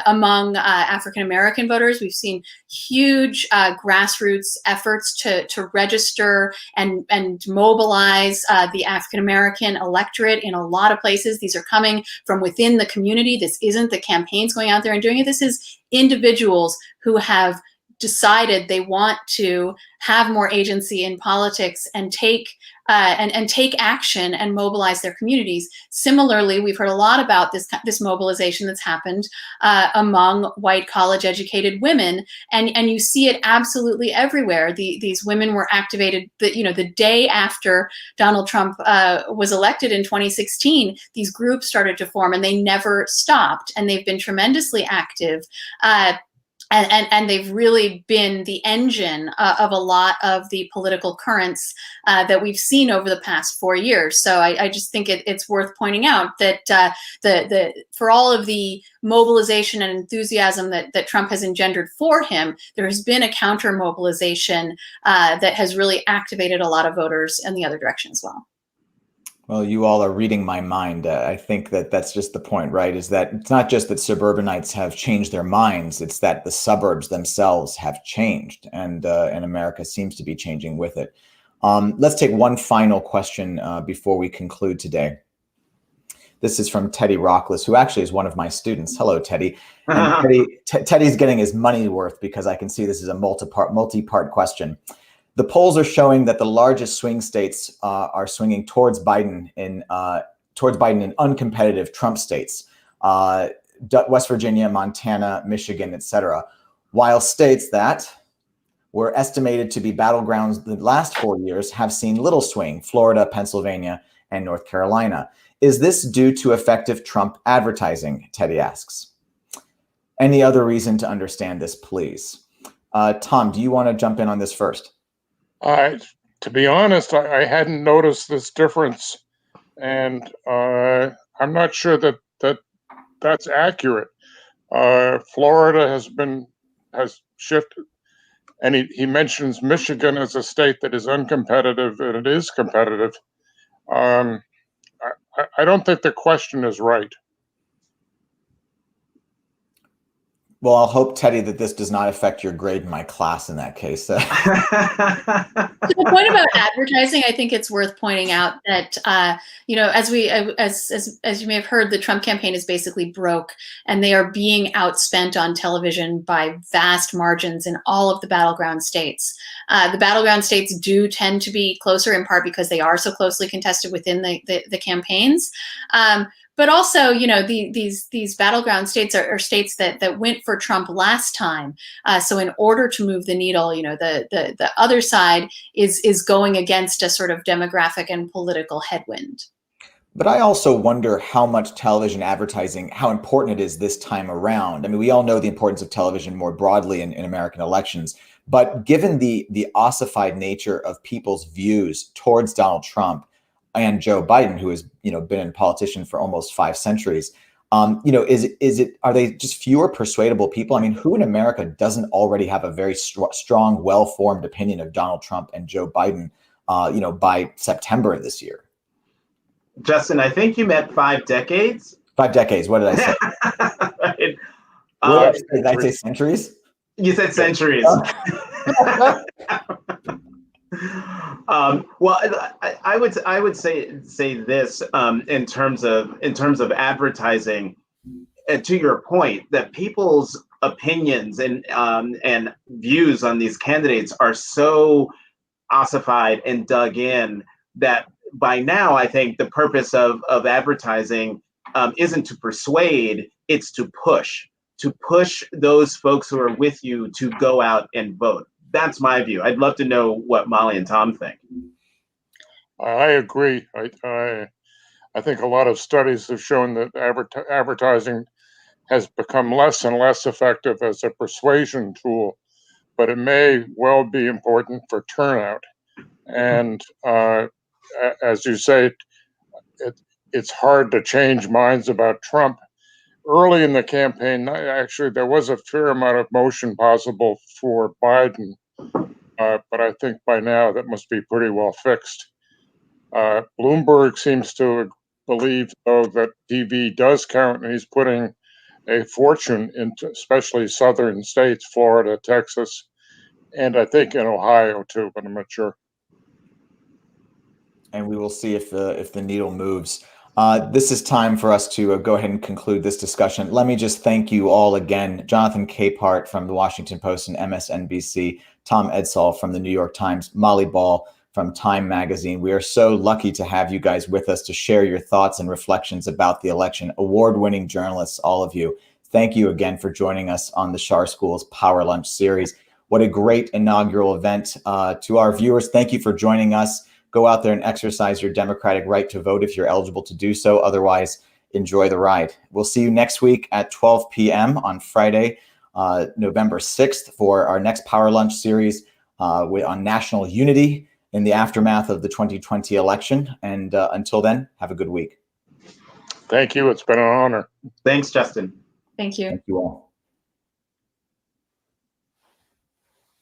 among African-American voters. We've seen huge grassroots efforts to register and mobilize the African-American electorate in a lot of places. These are coming from within the community. This isn't the campaigns going out there and doing it. This is individuals who have decided they want to have more agency in politics and take action and mobilize their communities. Similarly, we've heard a lot about this mobilization that's happened among white college-educated women, and you see it absolutely everywhere. These women were activated. The day after Donald Trump was elected in 2016, these groups started to form, and they never stopped, and they've been tremendously active. And they've really been the engine of a lot of the political currents that we've seen over the past 4 years. So I just think it's worth pointing out that for all of the mobilization and enthusiasm that Trump has engendered for him, there has been a counter mobilization that has really activated a lot of voters in the other direction as well. Well, you all are reading my mind. I think that's just the point, right? Is that it's not just that suburbanites have changed their minds, it's that the suburbs themselves have changed, and America seems to be changing with it. Let's take one final question before we conclude today. This is from Teddy Rockless, who actually is one of my students. Hello, Teddy. And Teddy's getting his money worth because I can see this is a multi-part question. The polls are showing that the largest swing states are swinging towards Biden in uncompetitive Trump states, West Virginia, Montana, Michigan, etc., while states that were estimated to be battlegrounds the last 4 years have seen little swing, Florida, Pennsylvania, and North Carolina. Is this due to effective Trump advertising, Teddy asks. Any other reason to understand this, please? Tom, do you want to jump in on this first? To be honest, I hadn't noticed this difference, and I'm not sure that's accurate. Florida has shifted, and he mentions Michigan as a state that is uncompetitive, and it is competitive. I don't think the question is right. Well, I'll hope, Teddy, that this does not affect your grade in my class in that case. To the point about advertising, I think it's worth pointing out that, as you may have heard, the Trump campaign is basically broke, and they are being outspent on television by vast margins in all of the battleground states. The battleground states do tend to be closer, in part because they are so closely contested within the campaigns. But also, these battleground states are states that went for Trump last time. So in order to move the needle, the other side is going against a sort of demographic and political headwind. But I also wonder how much television advertising, how important it is this time around. I mean, we all know the importance of television more broadly in American elections, but given the ossified nature of people's views towards Donald Trump and Joe Biden, who has been a politician for almost 5 centuries, are they just fewer persuadable people? I mean, who in America doesn't already have a very strong, well-formed opinion of Donald Trump and Joe Biden, by September of this year? Justin, I think you meant 5 decades. 5 decades. What did I say? Right. Did I say centuries? You said centuries. Well, I would say this in terms of advertising, to your point, that people's opinions and views on these candidates are so ossified and dug in that by now I think the purpose of advertising isn't to persuade, it's to push those folks who are with you to go out and vote. That's my view. I'd love to know what Molly and Tom think. I agree. I think a lot of studies have shown that advertising has become less and less effective as a persuasion tool, but it may well be important for turnout. And as you say, it's hard to change minds about Trump. Early in the campaign, actually, there was a fair amount of motion possible for Biden, but I think by now that must be pretty well fixed. Bloomberg seems to believe, though, that TV does count, and he's putting a fortune into especially southern states, Florida, Texas, and I think in Ohio too, but I'm not sure. And we will see if the needle moves. This is time for us to go ahead and conclude this discussion. Let me just thank you all again. Jonathan Capehart from the Washington Post and MSNBC, Tom Edsall from the New York Times, Molly Ball from Time Magazine. We are so lucky to have you guys with us to share your thoughts and reflections about the election. Award-winning journalists, all of you. Thank you again for joining us on the Schar School's Power Lunch series. What a great inaugural event. To our viewers, thank you for joining us. Go out there and exercise your democratic right to vote if you're eligible to do so. Otherwise, enjoy the ride. We'll see you next week at 12 p.m. on Friday, November 6th for our next Power Lunch series on national unity in the aftermath of the 2020 election. And until then, have a good week. Thank you. It's been an honor. Thanks, Justin. Thank you. Thank you all.